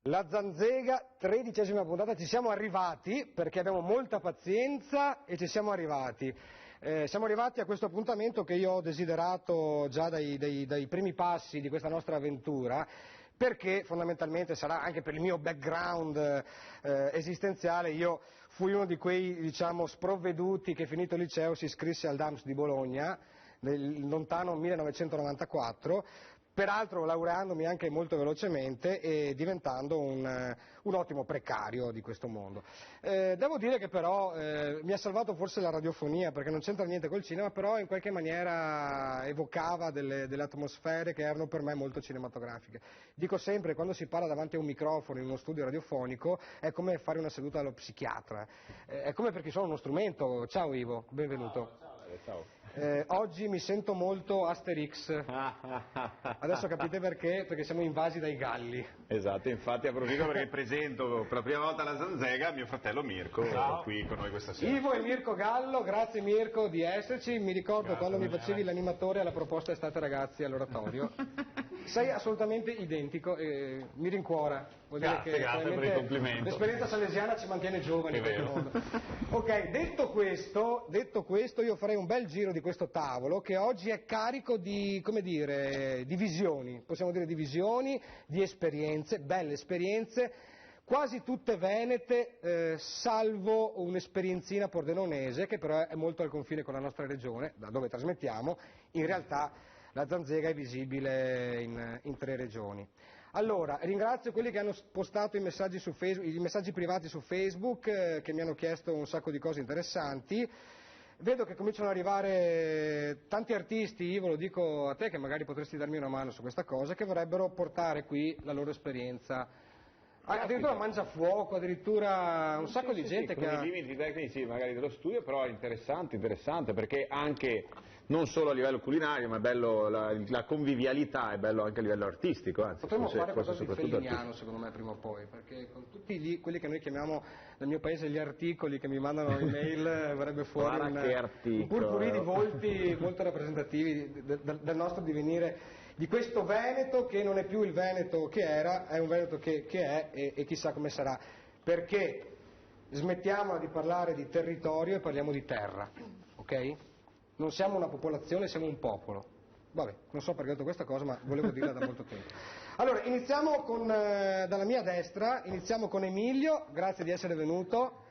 La Zanzega, 13ª puntata, ci siamo arrivati perché abbiamo molta pazienza e ci siamo arrivati. Siamo arrivati a questo appuntamento che io ho desiderato già dai primi passi di questa nostra avventura, perché fondamentalmente sarà anche per il mio background esistenziale. Io fui uno di quei, diciamo, sprovveduti che finito il liceo si iscrisse al DAMS di Bologna nel lontano 1994, peraltro laureandomi anche molto velocemente e diventando un ottimo precario di questo mondo. Devo dire che però mi ha salvato forse la radiofonia, perché non c'entra niente col cinema, però in qualche maniera evocava delle atmosfere che erano per me molto cinematografiche. Dico sempre, quando si parla davanti a un microfono in uno studio radiofonico è come fare una seduta allo psichiatra, è come per chi suona uno strumento. Ciao Ivo, benvenuto. Ciao. Oggi mi sento molto Asterix. Adesso capite perché siamo invasi dai galli. Esatto, infatti approfitto perché presento per la prima volta la Zanzega mio fratello Mirko, qui con noi questa sera. Ivo e Mirko Gallo, grazie Mirko di esserci. Mi ricordo quando mi facevi l'animatore alla proposta Estate ragazzi all'oratorio. Sei assolutamente identico e mi rincuora. Vuol dire che grazie per il complimento. L'esperienza salesiana ci mantiene giovani in qualche modo. Ok, detto questo, io farei un bel giro di questo tavolo che oggi è carico di, come dire, di visioni, possiamo dire di visioni, di esperienze, belle esperienze, quasi tutte venete, salvo un'esperienzina pordenonese che però è molto al confine con la nostra regione, da dove trasmettiamo. In realtà la Zanzega è visibile in 3 regioni. Allora, ringrazio quelli che hanno postato i messaggi su Facebook, i messaggi privati su Facebook, che mi hanno chiesto un sacco di cose interessanti. Vedo che cominciano ad arrivare tanti artisti, Ivo, lo dico a te che magari potresti darmi una mano su questa cosa, che vorrebbero portare qui la loro esperienza. Addirittura Mangiafuoco, addirittura un sacco di gente che ha... i limiti tecnici magari dello studio, però è interessante perché anche non solo a livello culinario, ma è bello la convivialità, è bello anche a livello artistico. Anzi, potremmo fare qualcosa di felliniano secondo me prima o poi, perché con tutti quelli che noi chiamiamo nel mio paese gli articoli che mi mandano email verrebbe fuori un purpurì di volti molto rappresentativi del nostro divenire, di questo Veneto che non è più il Veneto che era, è un Veneto che è e chissà come sarà, perché smettiamola di parlare di territorio e parliamo di terra, ok? Non siamo una popolazione, siamo un popolo. Vabbè, non so perché ho detto questa cosa, ma volevo dirla da molto tempo. Allora, iniziamo dalla mia destra, iniziamo con Emilio, grazie di essere venuto,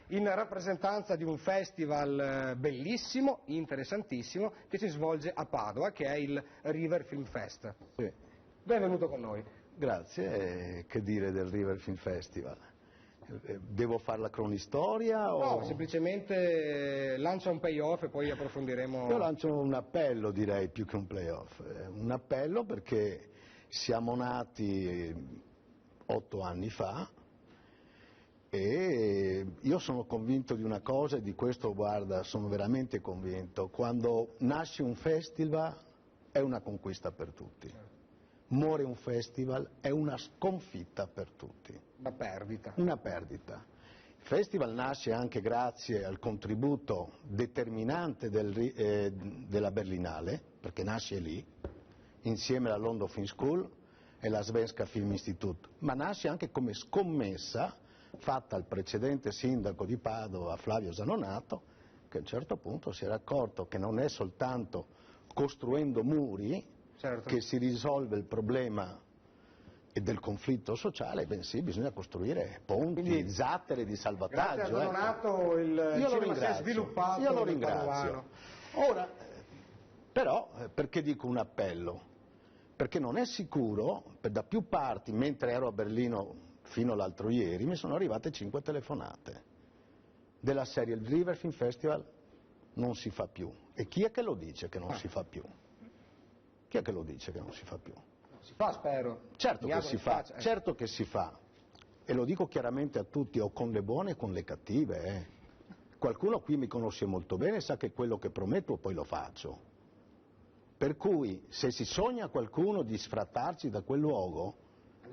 in rappresentanza di un festival bellissimo, interessantissimo, che si svolge a Padova, che è il River Film Fest. Sì. Benvenuto con noi. Grazie, che dire del River Film Festival? Devo fare la cronistoria? No, semplicemente lancia un payoff e poi approfondiremo. Io lancio un appello, direi, più che un playoff. Un appello perché siamo nati 8 anni fa e io sono convinto di una cosa, e di questo, guarda, sono veramente convinto: quando nasce un festival è una conquista per tutti. Muore un festival è una sconfitta per tutti. Una perdita. Una perdita. Il festival nasce anche grazie al contributo determinante della Berlinale, perché nasce lì, insieme alla London Film School e la Svenska Film Institute, ma nasce anche come scommessa fatta al precedente sindaco di Padova, Flavio Zanonato, che a un certo punto si era accorto che non è soltanto costruendo muri che si risolve il problema del conflitto sociale, bensì bisogna costruire ponti, quindi, zattere di salvataggio. Grazie a Zanonato il cinema si è sviluppato. Io lo ringrazio. Ora, però, perché dico un appello? Perché non è sicuro, da più parti, mentre ero a Berlino fino all'altro ieri, mi sono arrivate 5 telefonate della serie: il River Film Festival non si fa più. E chi è che lo dice che non si fa più? Chi è che lo dice che non si fa più? Si fa, spero. Certo che si fa, certo che si fa. E lo dico chiaramente a tutti, o con le buone o con le cattive. Qualcuno qui mi conosce molto bene e sa che quello che prometto poi lo faccio. Per cui, se si sogna qualcuno di sfrattarci da quel luogo,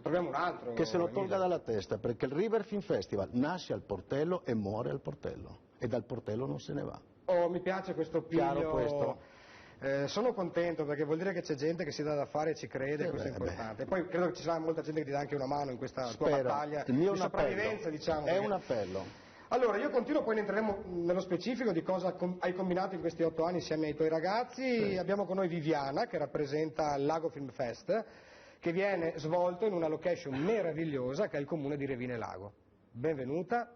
troviamo un altro, che se lo tolga dalla testa, perché il River Film Festival nasce al Portello e muore al Portello, e dal Portello non se ne va. Oh, mi piace questo piglio. Chiaro questo. Sono contento perché vuol dire che c'è gente che si dà da fare e ci crede, questo è importante. E poi credo che ci sarà molta gente che ti dà anche una mano in questa tua battaglia il mio di sopravvivenza, diciamo. È un appello. Allora, io continuo, poi ne entreremo nello specifico di cosa hai combinato in questi 8 anni insieme ai tuoi ragazzi. Abbiamo con noi Viviana, che rappresenta il Lago Film Fest, che viene svolto in una location meravigliosa che è il comune di Revine Lago. Benvenuta.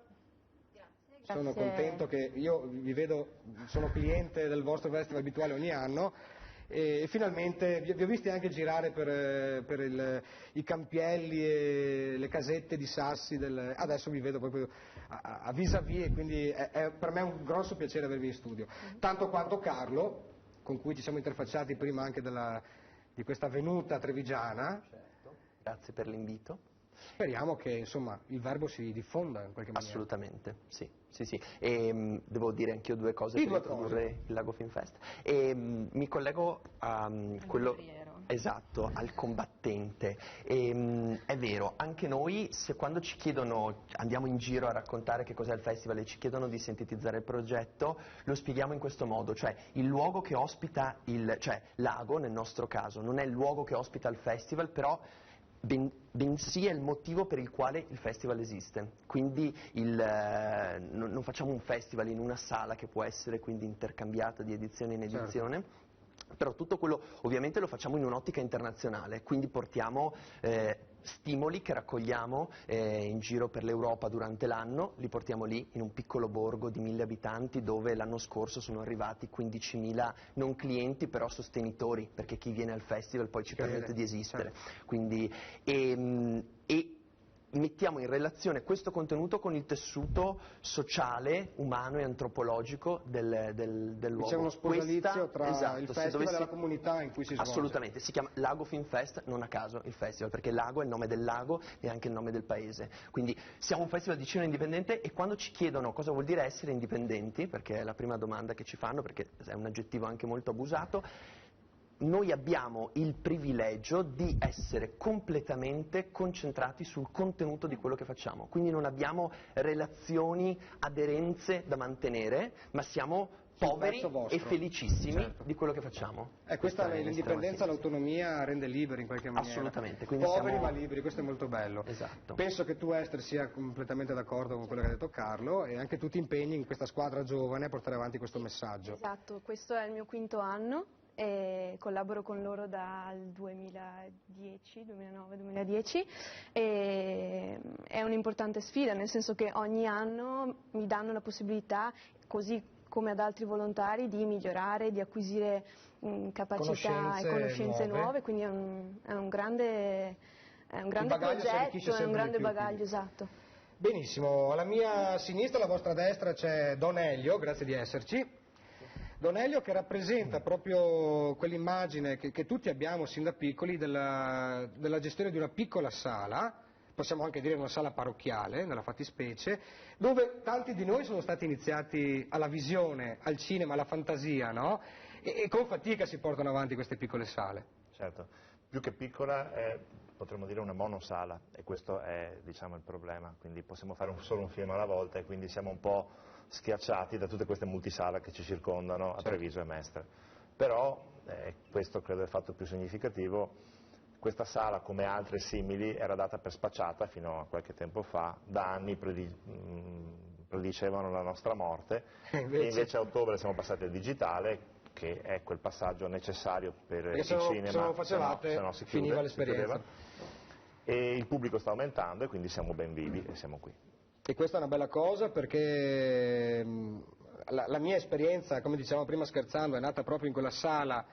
Grazie. Sono contento che io vi vedo, sono cliente del vostro festival abituale ogni anno. E finalmente vi ho visti anche girare per i campielli e le casette di sassi, adesso vi vedo proprio a vis-à-vis, e quindi per me è un grosso piacere avervi in studio, tanto quanto Carlo, con cui ci siamo interfacciati prima anche di questa venuta trevigiana. Certo. Grazie per l'invito. Speriamo che insomma il verbo si diffonda in qualche maniera. Assolutamente, sì. E devo dire anch'io 2 cose per introdurre il Lago Film Fest. Mi collego a quello esatto, al combattente. È vero, anche noi quando ci chiedono, andiamo in giro a raccontare che cos'è il festival e ci chiedono di sintetizzare il progetto, lo spieghiamo in questo modo, cioè il luogo che ospita cioè Lago nel nostro caso, non è il luogo che ospita il festival, però bensì è il motivo per il quale il festival esiste. Quindi non facciamo un festival in una sala che può essere quindi intercambiata di edizione in edizione. Certo. Però tutto quello ovviamente lo facciamo in un'ottica internazionale, quindi portiamo stimoli che raccogliamo in giro per l'Europa durante l'anno, li portiamo lì in un piccolo borgo di 1000 abitanti dove l'anno scorso sono arrivati 15.000 non clienti però sostenitori, perché chi viene al festival poi ci permette di esistere. Certo. Quindi, e mettiamo in relazione questo contenuto con il tessuto sociale, umano e antropologico del luogo. C'è uno sposalizio tra il festival e la comunità in cui si svolge. Assolutamente, si chiama Lago Film Fest, non a caso il festival, perché Lago è il nome del lago e anche il nome del paese. Quindi siamo un festival di cinema indipendente, e quando ci chiedono cosa vuol dire essere indipendenti, perché è la prima domanda che ci fanno, perché è un aggettivo anche molto abusato, noi abbiamo il privilegio di essere completamente concentrati sul contenuto di quello che facciamo, quindi non abbiamo relazioni, aderenze da mantenere, ma siamo poveri e felicissimi di quello che facciamo. Questa l'indipendenza, l'autonomia rende liberi in qualche maniera. Assolutamente. Poveri ma liberi, questo è molto bello. Esatto. Penso che tu, Esther, sia completamente d'accordo con quello che ha detto Carlo, e anche tu ti impegni in questa squadra giovane a portare avanti questo messaggio. Esatto, questo è il mio 5º anno e collaboro con loro dal 2009-2010 e è un'importante sfida, nel senso che ogni anno mi danno la possibilità, così come ad altri volontari, di migliorare, di acquisire capacità e conoscenze nuove, quindi è un grande progetto, è un grande bagaglio, esatto. Benissimo, alla mia sinistra, alla vostra destra, c'è Don Elio, grazie di esserci. Don Elio, che rappresenta proprio quell'immagine che tutti abbiamo sin da piccoli della gestione di una piccola sala, possiamo anche dire una sala parrocchiale nella fattispecie, dove tanti di noi sono stati iniziati alla visione, al cinema, alla fantasia, no? E con fatica si portano avanti queste piccole sale. Certo, più che piccola è, potremmo dire, una monosala, e questo è, diciamo, il problema, quindi possiamo fare solo un film alla volta, e quindi siamo un po' schiacciati da tutte queste multisala che ci circondano a Treviso e Mestre. Però, questo credo è il fatto più significativo, questa sala, come altre simili, era data per spacciata fino a qualche tempo fa, da anni predicevano la nostra morte, e invece a ottobre siamo passati al digitale, che è quel passaggio necessario per il cinema, se non lo facevate, se no si finiva l'esperienza. E il pubblico sta aumentando, e quindi siamo ben vivi e siamo qui. E questa è una bella cosa, perché la mia esperienza, come dicevamo prima scherzando, è nata proprio in quella sala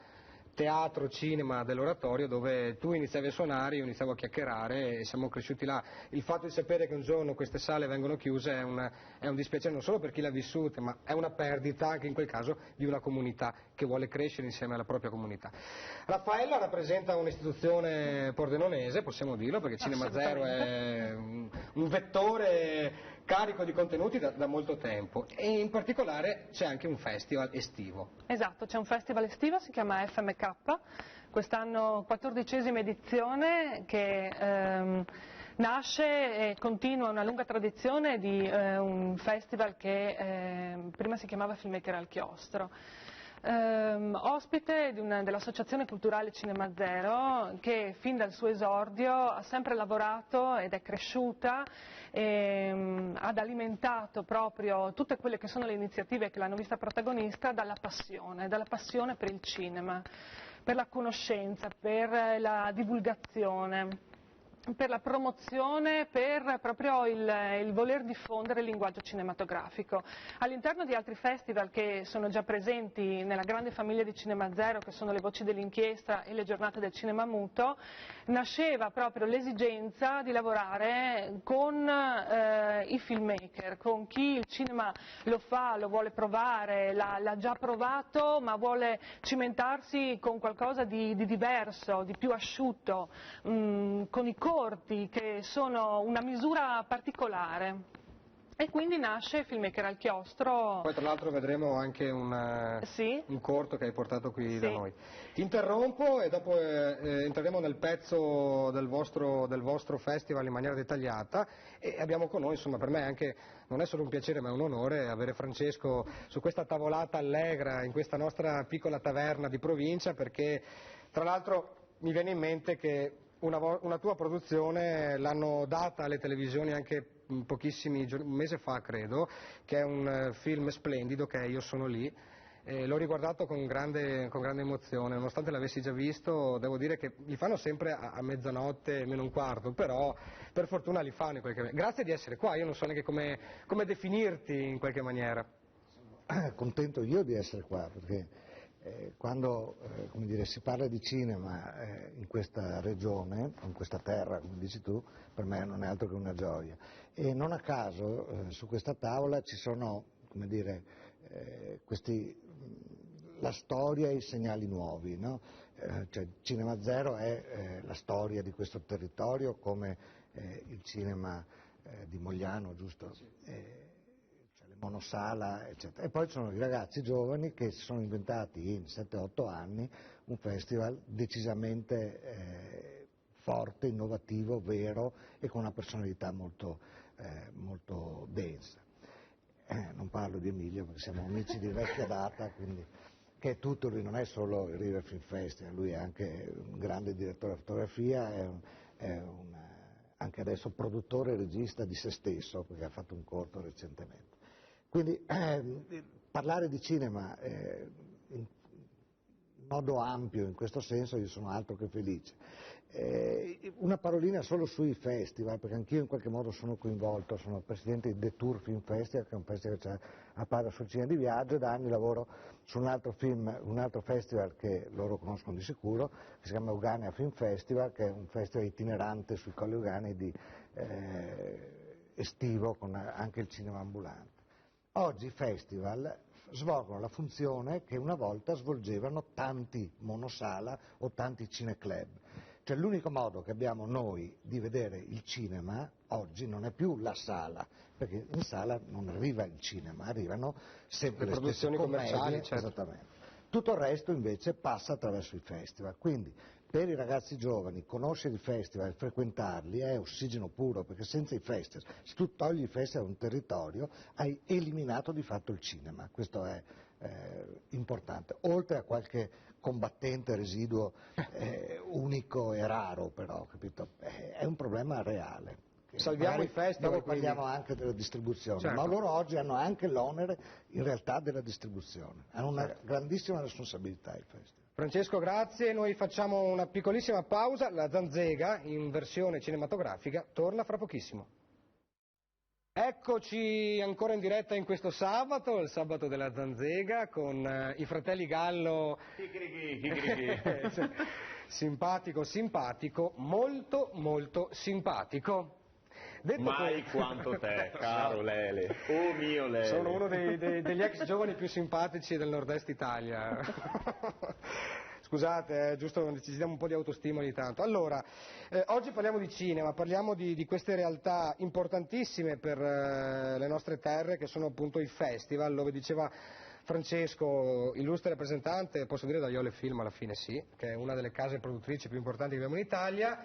teatro, cinema dell'oratorio, dove tu iniziavi a suonare, io iniziavo a chiacchierare, e siamo cresciuti là. Il fatto di sapere che un giorno queste sale vengono chiuse è un dispiacere non solo per chi l'ha vissute, ma è una perdita anche in quel caso di una comunità che vuole crescere insieme alla propria comunità. Raffaella rappresenta un'istituzione pordenonese, possiamo dirlo, perché Cinema Zero è un vettore carico di contenuti da molto tempo, e in particolare c'è anche un festival estivo. Esatto, c'è un festival estivo, si chiama FMK, quest'anno 14ª edizione, che nasce e continua una lunga tradizione di un festival che prima si chiamava Filmmaker al Chiostro. ospite dell'Associazione Culturale Cinema Zero, che fin dal suo esordio ha sempre lavorato ed è cresciuta, ad alimentato proprio tutte quelle che sono le iniziative che l'hanno vista protagonista dalla passione per il cinema, per la conoscenza, per la divulgazione, per la promozione, per proprio il voler diffondere il linguaggio cinematografico. All'interno di altri festival che sono già presenti nella grande famiglia di Cinema Zero, che sono le Voci dell'Inchiesta e le Giornate del Cinema Muto, nasceva proprio l'esigenza di lavorare con i filmmaker, con chi il cinema lo fa, lo vuole provare, l'ha già provato, ma vuole cimentarsi con qualcosa di diverso, di più asciutto, con i corti che sono una misura particolare. E quindi nasce Filmmaker al chiostro. Poi tra l'altro vedremo anche un corto che hai portato qui da noi. Ti interrompo e dopo entreremo nel pezzo del vostro festival in maniera dettagliata, e abbiamo con noi, insomma, per me anche non è solo un piacere ma è un onore avere Francesco su questa tavolata allegra in questa nostra piccola taverna di provincia, perché tra l'altro mi viene in mente che una tua produzione l'hanno data alle televisioni anche un mese fa, credo, che è un film splendido che è Io sono lì. L'ho riguardato con grande emozione, nonostante l'avessi già visto. Devo dire che li fanno sempre a mezzanotte meno un quarto, però per fortuna li fanno in qualche maniera. Grazie di essere qua, io non so neanche come definirti in qualche maniera. Contento io di essere qua, perché quando si parla di cinema in questa regione, in questa terra, come dici tu, per me non è altro che una gioia. E non a caso su questa tavola ci sono, la storia e i segnali nuovi, no? Cioè, Cinema Zero è la storia di questo territorio, come il cinema di Mogliano, giusto? Monosala, eccetera. E poi ci sono i ragazzi giovani che si sono inventati in 7-8 anni un festival decisamente forte, innovativo, vero e con una personalità molto densa. Non parlo di Emilio perché siamo amici di vecchia data, quindi, che è tutto, lui non è solo il River Film Festival, lui è anche un grande direttore di fotografia, è anche adesso produttore e regista di se stesso, perché ha fatto un corto recentemente. Quindi parlare di cinema in modo ampio, in questo senso, io sono altro che felice. Una parolina solo sui festival, perché anch'io in qualche modo sono coinvolto, sono presidente di The Tour Film Festival, che è un festival che a Padova sul cinema di viaggio, e da anni lavoro su un altro festival che loro conoscono di sicuro, che si chiama Euganea Film Festival, che è un festival itinerante sui Colli Euganei estivo, con anche il cinema ambulante. Oggi i festival svolgono la funzione che una volta svolgevano tanti monosala o tanti cineclub. Cioè l'unico modo che abbiamo noi di vedere il cinema oggi non è più la sala, perché in sala non arriva il cinema, arrivano sempre le produzioni stesse commerciali, certo. Esattamente. Tutto il resto invece passa attraverso i festival, quindi per i ragazzi giovani conoscere i festival e frequentarli è ossigeno puro, perché senza i festival, se tu togli i festival da un territorio, hai eliminato di fatto il cinema, questo è importante, oltre a qualche combattente residuo unico e raro, però, capito? È un problema reale. Salviamo i festival. Dopo parliamo anche della distribuzione, certo. Ma loro oggi hanno anche l'onere in realtà della distribuzione, hanno una grandissima responsabilità i festival. Francesco, grazie, noi facciamo una piccolissima pausa, la Zanzega in versione cinematografica torna fra pochissimo. Eccoci ancora in diretta in questo sabato, il sabato della Zanzega, con i fratelli Gallo. Simpatico, molto simpatico. Mai quanto te, caro Lele, oh mio Lele. Sono uno degli ex giovani più simpatici del nord-est Italia. Scusate, giusto, ci diamo un po' di autostima ogni tanto. Allora, oggi parliamo di cinema, parliamo di queste realtà importantissime per le nostre terre, che sono appunto i festival, dove diceva Francesco, illustre rappresentante, posso dire da Iole Film alla fine, sì, che è una delle case produttrici più importanti che abbiamo in Italia,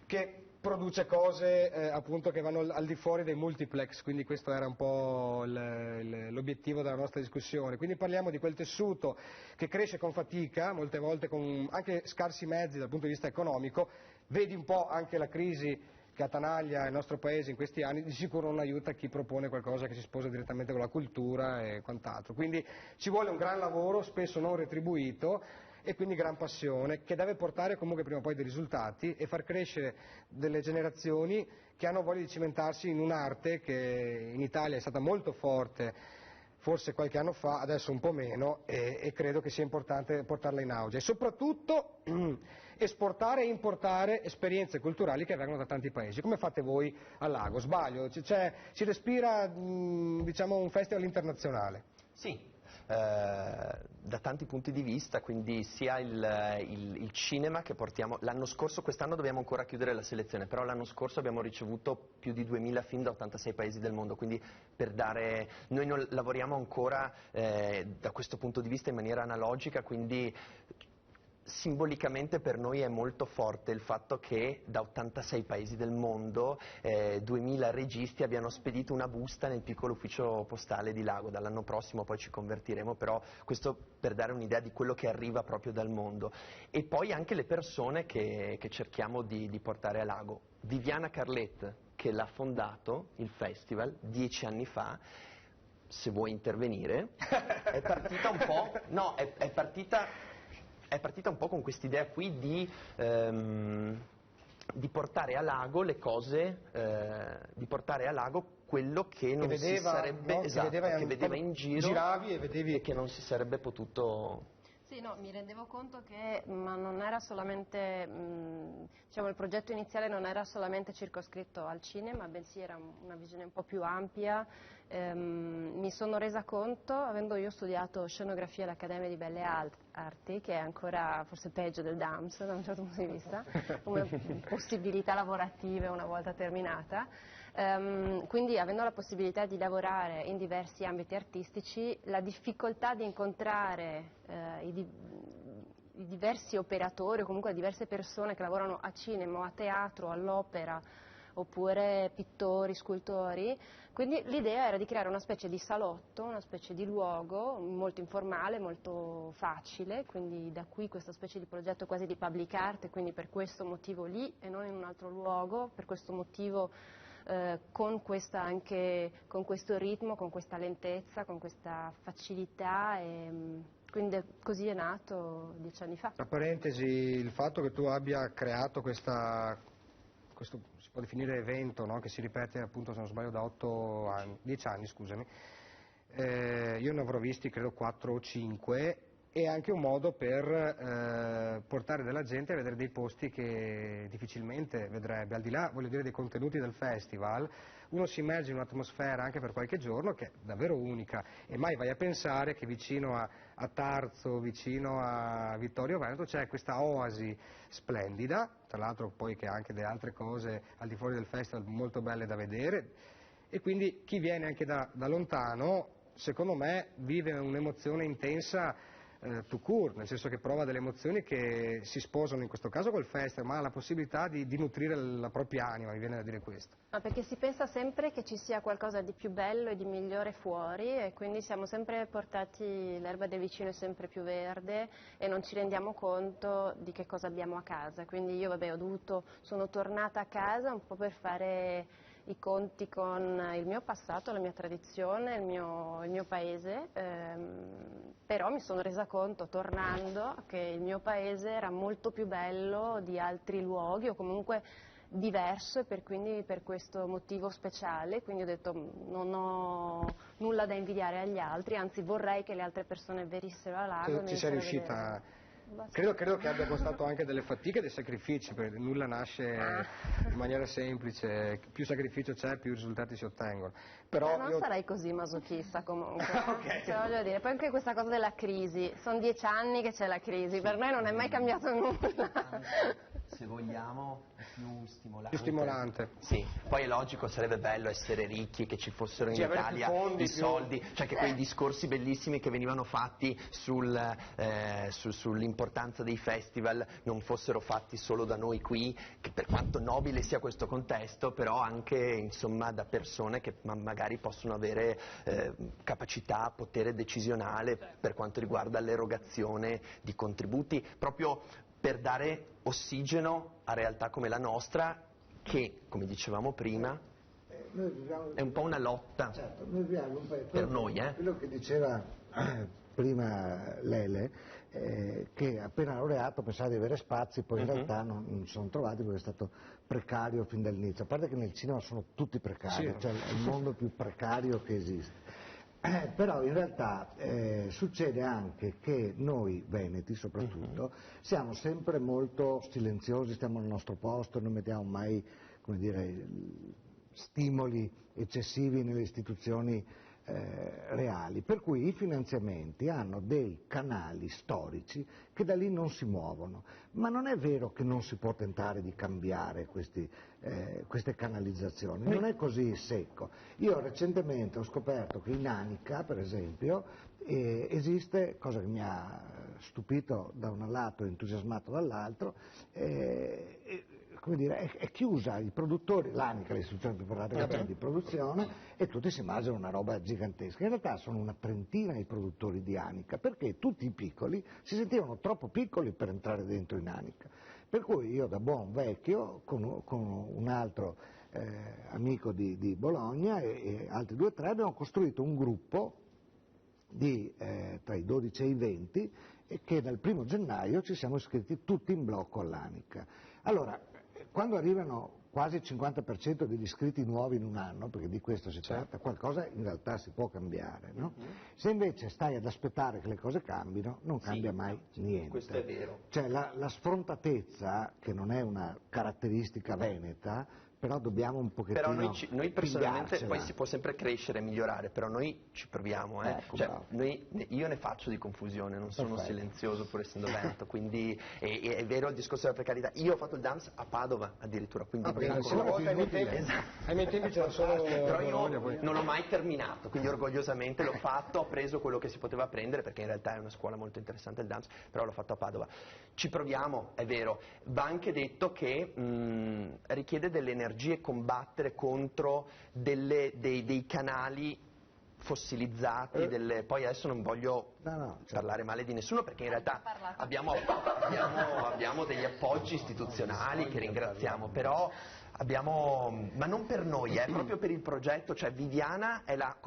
che produce cose appunto che vanno al di fuori dei multiplex, quindi questo era un po' l'obiettivo della nostra discussione. Quindi parliamo di quel tessuto che cresce con fatica, molte volte con anche scarsi mezzi dal punto di vista economico. Vedi un po' anche la crisi che attanaglia il nostro paese in questi anni, di sicuro non aiuta chi propone qualcosa che si sposa direttamente con la cultura e quant'altro. Quindi ci vuole un gran lavoro, spesso non retribuito, e quindi gran passione, che deve portare comunque prima o poi dei risultati e far crescere delle generazioni che hanno voglia di cimentarsi in un'arte che in Italia è stata molto forte forse qualche anno fa, adesso un po' meno, e credo che sia importante portarla in auge e soprattutto esportare e importare esperienze culturali che vengono da tanti paesi, come fate voi al Lago. Sbaglio? Si respira diciamo un festival internazionale. Sì. Da tanti punti di vista, quindi sia il cinema che portiamo, l'anno scorso, quest'anno dobbiamo ancora chiudere la selezione, però l'anno scorso abbiamo ricevuto più di 2000 film da 86 paesi del mondo, quindi noi non lavoriamo ancora da questo punto di vista in maniera analogica, quindi simbolicamente per noi è molto forte il fatto che da 86 paesi del mondo 2000 registi abbiano spedito una busta nel piccolo ufficio postale di Lago. Dall'anno prossimo poi ci convertiremo, però questo per dare un'idea di quello che arriva proprio dal mondo. E poi anche le persone che cerchiamo di portare a Lago. Viviana Carlet, che l'ha fondato il festival 10 anni fa, se vuoi intervenire, è partita un po', no, è partita un po' con quest'idea qui di portare a Lago le cose, di portare a Lago quello che non si sarebbe, no? esatto, che vedeva in giro, giravi e vedevi che non si sarebbe potuto... Sì, no, mi rendevo conto che non era solamente, diciamo, il progetto iniziale non era solamente circoscritto al cinema, bensì era una visione un po' più ampia. Mi sono resa conto, avendo io studiato scenografia all'Accademia di Belle Arti, che è ancora forse peggio del DAMS da un certo punto di vista, come possibilità lavorative una volta terminata, quindi avendo la possibilità di lavorare in diversi ambiti artistici, la difficoltà di incontrare i diversi operatori o comunque diverse persone che lavorano a cinema, o a teatro, all'opera, oppure pittori, scultori, quindi l'idea era di creare una specie di salotto, una specie di luogo molto informale, molto facile, quindi da qui questa specie di progetto quasi di public art, quindi per questo motivo lì e non in un altro luogo, per questo motivo con questo ritmo, con questa lentezza, con questa facilità, quindi così è nato 10 anni fa. Tra parentesi, il fatto che tu abbia creato questo si può definire evento, no? Che si ripete appunto, se non sbaglio, da 10 anni, scusami, io ne avrò visti credo 4 o 5, è anche un modo per portare della gente a vedere dei posti che difficilmente vedrebbe, al di là, voglio dire, dei contenuti del festival. Uno si immerge in un'atmosfera anche per qualche giorno che è davvero unica, e mai vai a pensare che vicino a Tarzo, vicino a Vittorio Veneto c'è questa oasi splendida, tra l'altro poi che ha anche delle altre cose al di fuori del festival molto belle da vedere, e quindi chi viene anche da lontano, secondo me, vive un'emozione intensa tout court, nel senso che prova delle emozioni che si sposano in questo caso col festival, ma ha la possibilità di nutrire la propria anima, mi viene da dire questo. Ma perché si pensa sempre che ci sia qualcosa di più bello e di migliore fuori, e quindi siamo sempre portati, l'erba del vicino è sempre più verde e non ci rendiamo conto di che cosa abbiamo a casa. Quindi io sono tornata a casa un po' per fare i conti con il mio passato, la mia tradizione, il mio paese, però mi sono resa conto tornando che il mio paese era molto più bello di altri luoghi, o comunque diverso, e quindi per questo motivo speciale, quindi ho detto non ho nulla da invidiare agli altri, anzi vorrei che le altre persone venissero a Lago. Ci sei riuscita? Credo che abbia costato anche delle fatiche e dei sacrifici, perché nulla nasce in maniera semplice, più sacrificio c'è, più risultati si ottengono. Però non sarai così masochista comunque, okay. Cioè, voglio dire, poi anche questa cosa della crisi, sono 10 anni che c'è la crisi, per noi non è mai cambiato nulla. se vogliamo, è più stimolante. Più stimolante. Sì, poi è logico, sarebbe bello essere ricchi, che ci fossero in avere più Italia fondi, i più... soldi, cioè che quei discorsi bellissimi che venivano fatti sull'importanza dei festival non fossero fatti solo da noi qui, che per quanto nobile sia questo contesto, però anche insomma da persone che magari possono avere capacità, potere decisionale per quanto riguarda l'erogazione di contributi, proprio per dare ossigeno a realtà come la nostra, che, come dicevamo prima, è un po' una lotta. Certo, noi viviamo un po' per noi. Quello che diceva prima Lele, che appena laureato pensava di avere spazi, poi in realtà non sono trovati perché è stato precario fin dall'inizio. A parte che nel cinema sono tutti precari, sì. cioè è il mondo più precario che esiste. Però in realtà succede anche che noi veneti soprattutto siamo sempre molto silenziosi, stiamo al nostro posto, non mettiamo mai, come dire, stimoli eccessivi nelle istituzioni reali, per cui i finanziamenti hanno dei canali storici che da lì non si muovono, ma non è vero che non si può tentare di cambiare queste canalizzazioni, non è così secco. Io recentemente ho scoperto che in Anica, per esempio, esiste, cosa che mi ha stupito da un lato e entusiasmato dall'altro, come dire, è chiusa, i produttori, l'Anica, l'istituzione più importante di produzione, e tutti si immaginano una roba gigantesca. In realtà sono una trentina i produttori di Anica, perché tutti i piccoli si sentivano troppo piccoli per entrare dentro in Anica. Per cui io da buon vecchio, con un altro amico di Bologna e altri 2 o 3, abbiamo costruito un gruppo tra i 12 e i 20, e che dal 1° gennaio ci siamo iscritti tutti in blocco all'Anica. Allora, quando arrivano quasi il 50% degli iscritti nuovi in un anno, perché di questo si tratta, qualcosa in realtà si può cambiare, no? Se invece stai ad aspettare che le cose cambino, non cambia mai niente. Questo è vero. Cioè la sfrontatezza, che non è una caratteristica veneta, però dobbiamo un pochettino Però noi personalmente, pigliarcela. poi si può sempre crescere e migliorare, però noi ci proviamo. Ecco, cioè, io ne faccio di confusione, non sono silenzioso pur essendo veneto, quindi è vero il discorso della precarietà. Io ho fatto il DAMS a Padova addirittura, quindi perché una volta ai miei tempi c'era solo però io Bologna, poi. non l'ho mai terminato, quindi orgogliosamente l'ho fatto, ho preso quello che si poteva prendere, perché in realtà è una scuola molto interessante il DAMS, però l'ho fatto a Padova. Ci proviamo, è vero. Va anche detto che richiede delle energie combattere contro dei canali fossilizzati, poi adesso non voglio parlare male di nessuno, perché in realtà abbiamo degli appoggi istituzionali che ringraziamo, però ma non per noi, proprio per il progetto. Cioè Viviana è la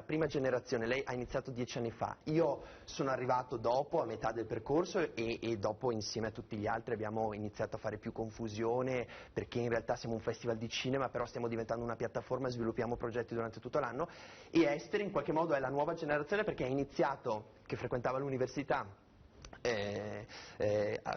prima generazione, lei ha iniziato 10 anni fa, io sono arrivato dopo, a metà del percorso, e dopo insieme a tutti gli altri abbiamo iniziato a fare più confusione, perché in realtà siamo un festival di cinema, però stiamo diventando una piattaforma e sviluppiamo progetti durante tutto l'anno, e Esther in qualche modo è la nuova generazione, perché ha iniziato, che frequentava l'università,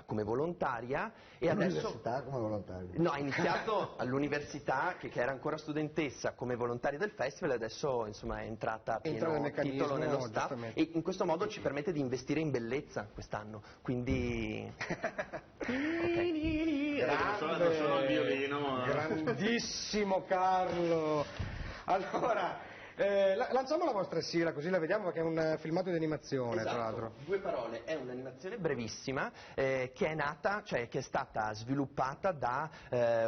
come volontaria, e adesso come volontaria? No, ha iniziato all'università che era ancora studentessa come volontaria del festival, e adesso insomma è entrata a pieno titolo nello staff, e in questo modo ci permette di investire in bellezza quest'anno, quindi Grandissimo Carlo. Allora, lanciamo la vostra sigla, così la vediamo, perché è un filmato di animazione, tra l'altro. 2 parole, è un'animazione brevissima che è nata, cioè che è stata sviluppata da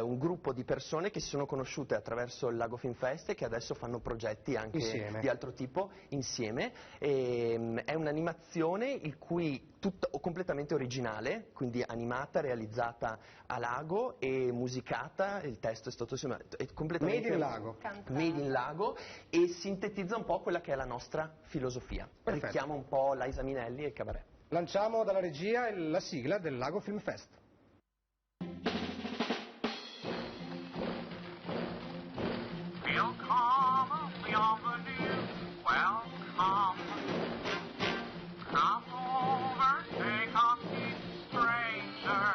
un gruppo di persone che si sono conosciute attraverso il Lago Film Fest e che adesso fanno progetti anche di altro tipo insieme. È un'animazione il cui completamente originale, quindi animata, realizzata a Lago e musicata, il testo è stato completamente Made in Lago, e sintetizza un po' quella che è la nostra filosofia. Perfetto. Richiama un po' Liza Minnelli e il cabaret. Lanciamo dalla regia la sigla del Lago Film Fest. Welcome, bienvenue, welcome. Come over, take a seat, stranger.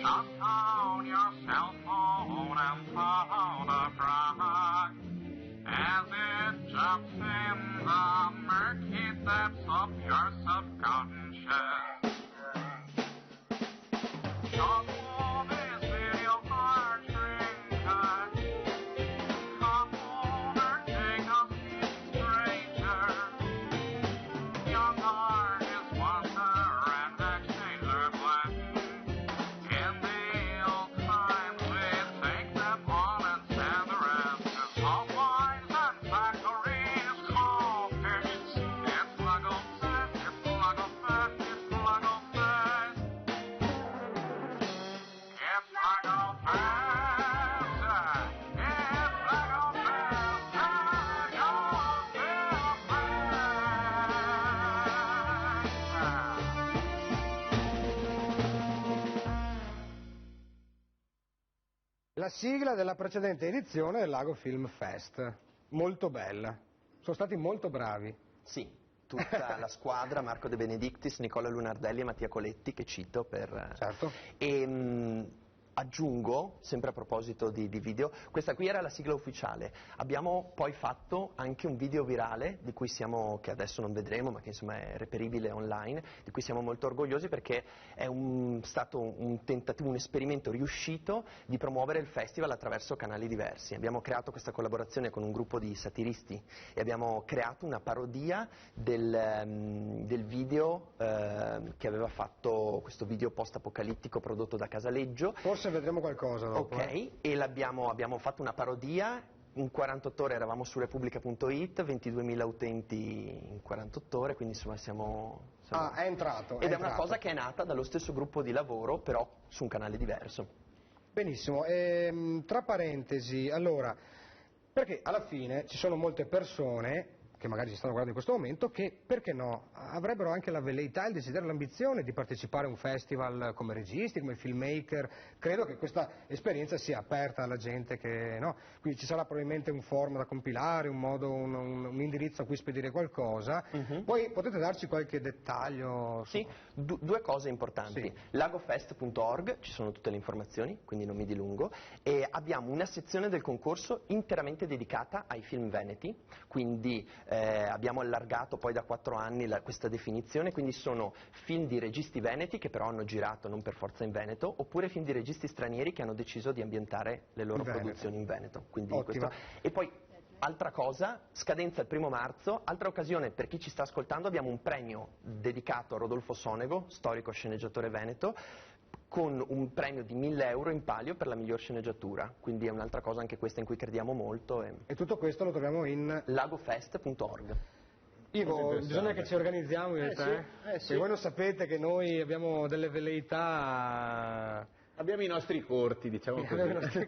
Shut down your cell phone and photograph as it jumps in the murky depths of your subconscious. la sigla della precedente edizione del Lago Film Fest, molto bella, sono stati molto bravi. Sì, tutta la squadra, Marco De Benedictis, Nicola Lunardelli e Mattia Coletti, che cito per... Certo. Aggiungo, sempre a proposito di video, questa qui era la sigla ufficiale. Abbiamo poi fatto anche un video virale, che adesso non vedremo, ma che insomma è reperibile online, di cui siamo molto orgogliosi perché è stato un tentativo, un esperimento riuscito di promuovere il festival attraverso canali diversi. Abbiamo creato questa collaborazione con un gruppo di satiristi e abbiamo creato una parodia del video che aveva fatto questo video post-apocalittico prodotto da Casaleggio. Forse vedremo qualcosa dopo. Ok, e abbiamo fatto una parodia, in 48 ore eravamo su Repubblica.it, 22.000 utenti in 48 ore, quindi insomma siamo... è entrato. Ed è una cosa che è nata dallo stesso gruppo di lavoro, però su un canale diverso. Benissimo, tra parentesi, allora, perché alla fine ci sono molte persone che magari ci stanno guardando in questo momento, che, perché no, avrebbero anche la velleità, il desiderio, l'ambizione di partecipare a un festival come registi, come filmmaker. Credo che questa esperienza sia aperta alla gente che, no? Quindi ci sarà probabilmente un form da compilare, un modo, un indirizzo a cui spedire qualcosa. Poi potete darci qualche dettaglio? Sì, due cose importanti. Sì. Lagofest.org, ci sono tutte le informazioni, quindi non mi dilungo, e abbiamo una sezione del concorso interamente dedicata ai film veneti, quindi abbiamo allargato poi da 4 anni questa definizione, quindi sono film di registi veneti che però hanno girato non per forza in Veneto, oppure film di registi stranieri che hanno deciso di ambientare le loro produzioni in Veneto. Quindi e poi altra cosa, scadenza il 1° marzo, altra occasione per chi ci sta ascoltando, abbiamo un premio dedicato a Rodolfo Sonego, storico sceneggiatore veneto, con un premio di 1.000 euro in palio per la miglior sceneggiatura, quindi è un'altra cosa anche questa in cui crediamo molto. E tutto questo lo troviamo in lagofest.org. Ivo, bisogna che ci organizziamo in realtà, perché voi lo sapete che noi abbiamo delle velleità... Abbiamo i nostri corti, diciamo così.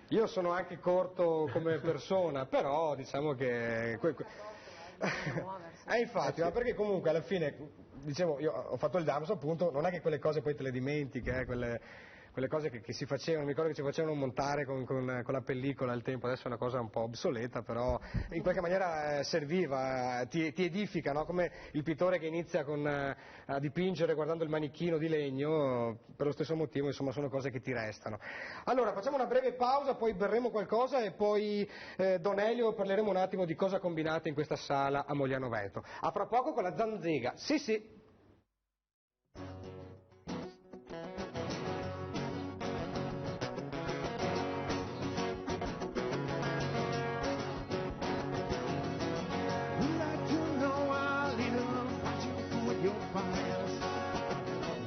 Io sono anche corto come persona, però diciamo che... infatti, ma perché comunque alla fine... Dicevo, io ho fatto il DAMS appunto, non è che quelle cose poi te le dimentichi, quelle cose che si facevano, mi ricordo che ci facevano montare con la pellicola al tempo, adesso è una cosa un po' obsoleta, però in qualche maniera serviva, ti edifica, no? Come il pittore che inizia a dipingere guardando il manichino di legno, per lo stesso motivo, insomma, sono cose che ti restano. Allora, facciamo una breve pausa, poi berremo qualcosa e poi Don Elio parleremo un attimo di cosa combinate in questa sala a Mogliano Veneto. A fra poco con la Zanzega, sì.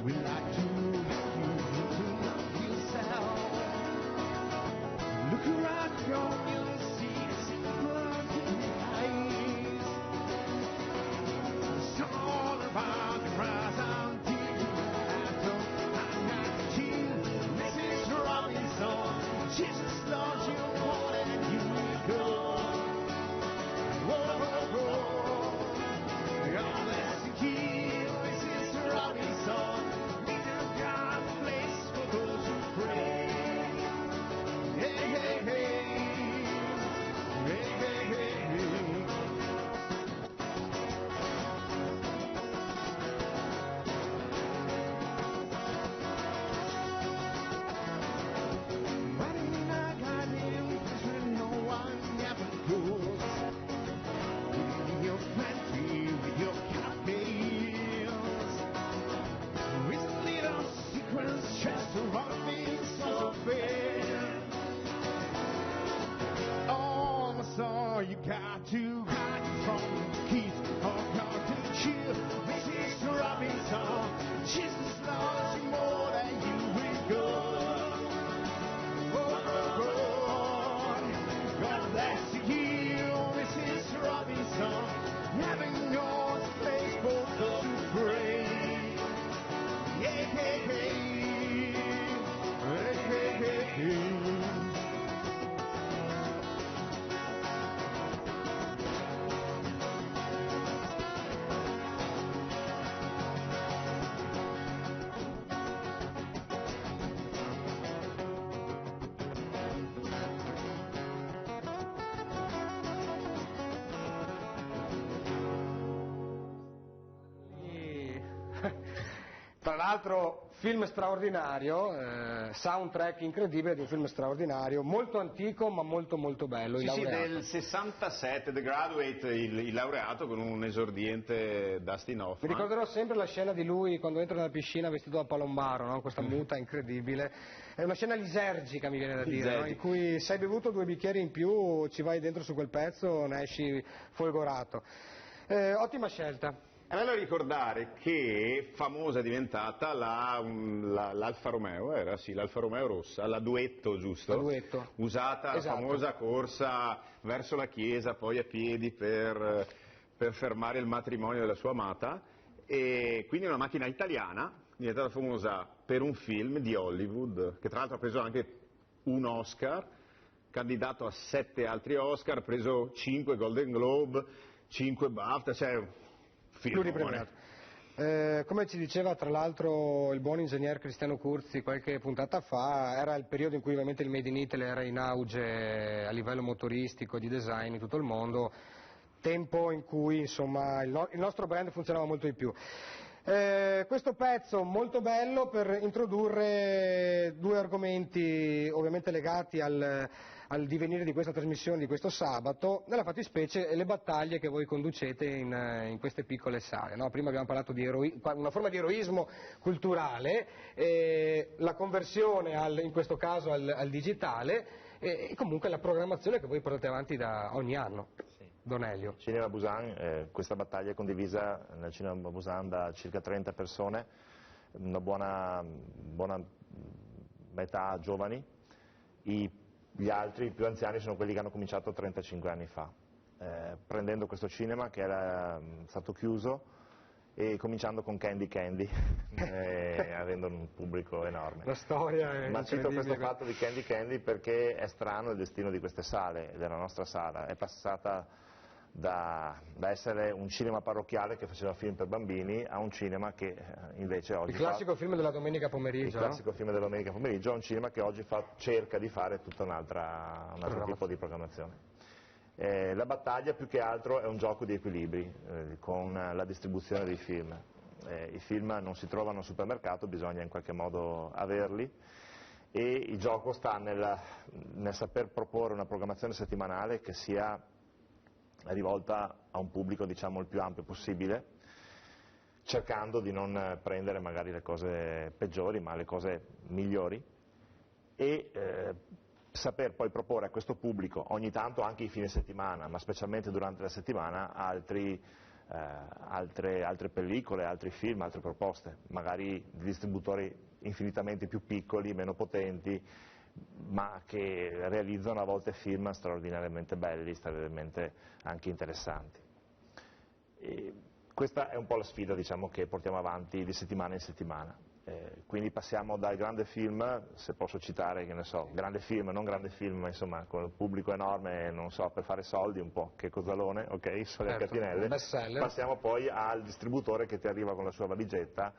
We like to make you to love yourself. Look around you, you'll see blood in the eyes. It's all about Tra l'altro film straordinario, soundtrack incredibile di un film straordinario, molto antico ma molto molto bello. Sì, Il sì, laureato. del 67, The Graduate, il laureato con un esordiente Dustin Hoffman. Mi ricorderò sempre la scena di lui quando entra nella piscina vestito da palombaro, no? Questa muta incredibile. È una scena lisergica, mi viene da dire, no? In cui se hai bevuto 2 bicchieri in più, ci vai dentro su quel pezzo, ne esci folgorato. Ottima scelta. È bello ricordare che famosa è diventata l'Alfa Romeo, era sì, l'Alfa Romeo rossa, la Duetto, giusto? La Duetto. Usata, Esatto. La famosa corsa verso la chiesa, poi a piedi per fermare il matrimonio della sua amata, e quindi una macchina italiana, diventata famosa per un film di Hollywood, che tra l'altro ha preso anche un Oscar, candidato a 7 altri Oscar, ha preso 5 Golden Globe, 5 BAFTA, cioè Pluripremiato. Come ci diceva tra l'altro il buon ingegner Cristiano Curzi qualche puntata fa, era il periodo in cui ovviamente il Made in Italy era in auge a livello motoristico e di design in tutto il mondo, tempo in cui insomma il nostro brand funzionava molto di più. Questo pezzo molto bello per introdurre 2 argomenti ovviamente legati al divenire di questa trasmissione di questo sabato, nella fattispecie le battaglie che voi conducete in queste piccole sale, no? Prima abbiamo parlato di una forma di eroismo culturale, la conversione in questo caso al digitale e comunque la programmazione che voi portate avanti da ogni anno. Don Elio. Cinema Busan, questa battaglia è condivisa nel Cinema Busan da circa 30 persone, una buona metà giovani, gli altri più anziani sono quelli che hanno cominciato 35 anni fa, prendendo questo cinema che era stato chiuso e cominciando con Candy Candy, avendo un pubblico enorme. La storia è Ma cito questo incredibile. fatto di Candy Candy perché è strano il destino di queste sale, della nostra sala, è passata da essere un cinema parrocchiale che faceva film per bambini a un cinema che invece oggi Il classico film della domenica pomeriggio, il classico film della domenica pomeriggio, è un cinema che oggi cerca di fare tutto un altro tipo di programmazione. La battaglia più che altro è un gioco di equilibri con la distribuzione dei film. I film non si trovano al supermercato, bisogna in qualche modo averli, e il gioco sta nel saper proporre una programmazione settimanale che sia rivolta a un pubblico diciamo il più ampio possibile, cercando di non prendere magari le cose peggiori ma le cose migliori, e saper poi proporre a questo pubblico ogni tanto anche i fine settimana, ma specialmente durante la settimana, altre pellicole, altri film, altre proposte, magari di distributori infinitamente più piccoli, meno potenti, ma che realizzano a volte film straordinariamente belli, straordinariamente anche interessanti. E questa è un po' la sfida diciamo, che portiamo avanti di settimana in settimana. Quindi passiamo dal grande film, se posso citare, che ne so, grande film, non grande film, ma insomma con il pubblico enorme, non so, per fare soldi un po', che cosalone, ok, Sonia Catinelle, passiamo poi al distributore che ti arriva con la sua valigetta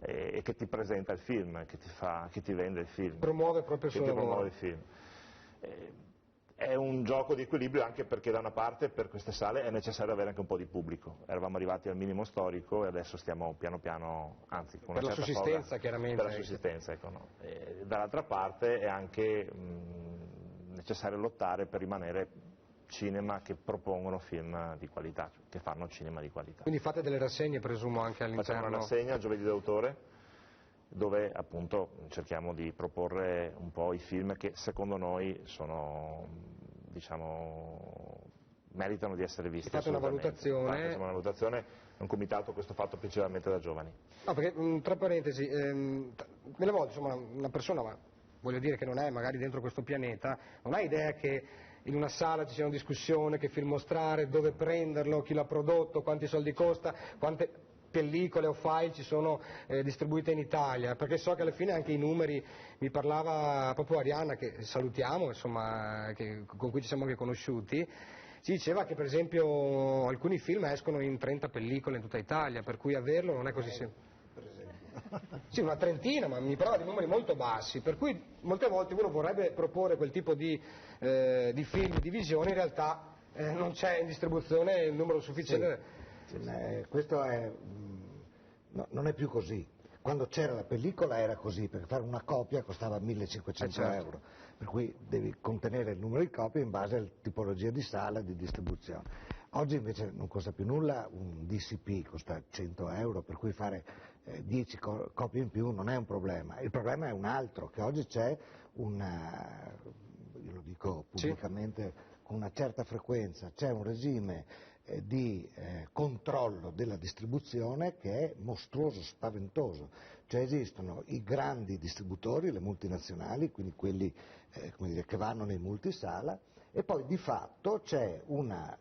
e che ti presenta il film, che ti vende il film. Promuove proprio il suo lavoro. Promuove il film. È un gioco di equilibrio anche perché da una parte per queste sale è necessario avere anche un po' di pubblico. Eravamo arrivati al minimo storico e adesso stiamo piano piano, anzi con una per la certa sussistenza foga, chiaramente. Per la sussistenza, ecco, no. Dall'altra parte è anche necessario lottare per rimanere cinema che propongono film di qualità, che fanno cinema di qualità. Quindi fate delle rassegne presumo anche all'interno? Facciamo una rassegna giovedì d'autore dove appunto cerchiamo di proporre un po' i film che secondo noi sono, diciamo, meritano di essere visti. Fate una valutazione? Facciamo una valutazione, è un comitato questo fatto principalmente da giovani. No, perché tra parentesi, delle volte insomma una persona, ma voglio dire che non è magari dentro questo pianeta, non ha idea che in una sala ci sia una discussione, che film mostrare, dove prenderlo, chi l'ha prodotto, quanti soldi costa, quante pellicole o file ci sono distribuite in Italia, perché so che alla fine anche i numeri, mi parlava proprio Arianna, che salutiamo, insomma, con cui ci siamo anche conosciuti, ci diceva che per esempio alcuni film escono in 30 pellicole in tutta Italia, per cui averlo non è così semplice. Sì, una trentina, ma mi parlava di numeri molto bassi, per cui molte volte uno vorrebbe proporre quel tipo di film, di visione, in realtà non c'è in distribuzione il numero sufficiente. Questo è No, non è più così. Quando c'era la pellicola era così, perché fare una copia costava 1.500 certo. euro, per cui devi contenere il numero di copie in base alla tipologia di sala e di distribuzione. Oggi invece non costa più nulla, un DCP costa 100 euro, per cui fare 10 copie in più non è un problema. Il problema è un altro, che oggi c'è io lo dico pubblicamente con una certa frequenza, c'è un regime di controllo della distribuzione che è mostruoso, spaventoso. Cioè esistono i grandi distributori, le multinazionali, quindi quelli come dire, che vanno nei multisala, e poi di fatto c'è una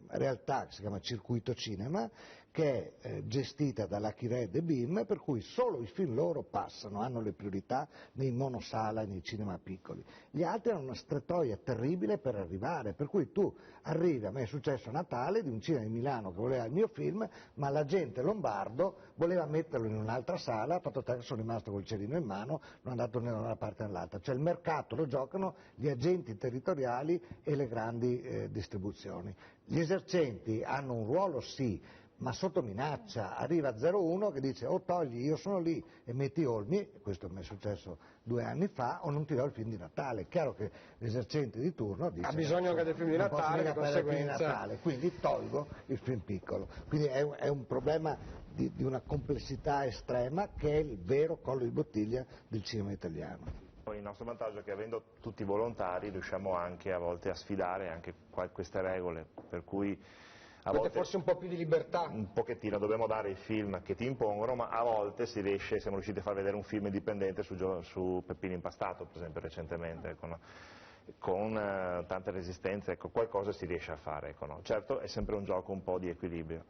realtà che si chiama Circuito Cinema, che è gestita da Lucky Red e BIM, per cui solo i film loro passano, hanno le priorità nei monosala e nei cinema piccoli. Gli altri hanno una strettoia terribile per arrivare, per cui tu arrivi, a me è successo a Natale, di un cinema di Milano che voleva il mio film, ma l'agente lombardo voleva metterlo in un'altra sala, fatto che sono rimasto col cerino in mano, non è andato né da una parte né dall'altra. Cioè il mercato lo giocano gli agenti territoriali e le grandi distribuzioni. Gli esercenti hanno un ruolo sì, ma sotto minaccia. Arriva 01 che dice o togli, io sono lì e metti Olmi, questo mi è successo 2 anni fa, o non ti do il film di Natale. È chiaro che l'esercente di turno dice ha bisogno anche del film di Natale, di conseguenza. Quindi tolgo il film piccolo. Quindi è un problema di una complessità estrema che è il vero collo di bottiglia del cinema italiano. Il nostro vantaggio è che avendo tutti volontari riusciamo anche a volte a sfidare anche queste regole, per cui a volte forse un po' più di libertà. Un pochettino, dobbiamo dare i film che ti impongono, ma a volte siamo riusciti a far vedere un film indipendente su Peppino Impastato, per esempio recentemente, con tante resistenze, ecco, qualcosa si riesce a fare, ecco, no? Certo è sempre un gioco un po' di equilibrio.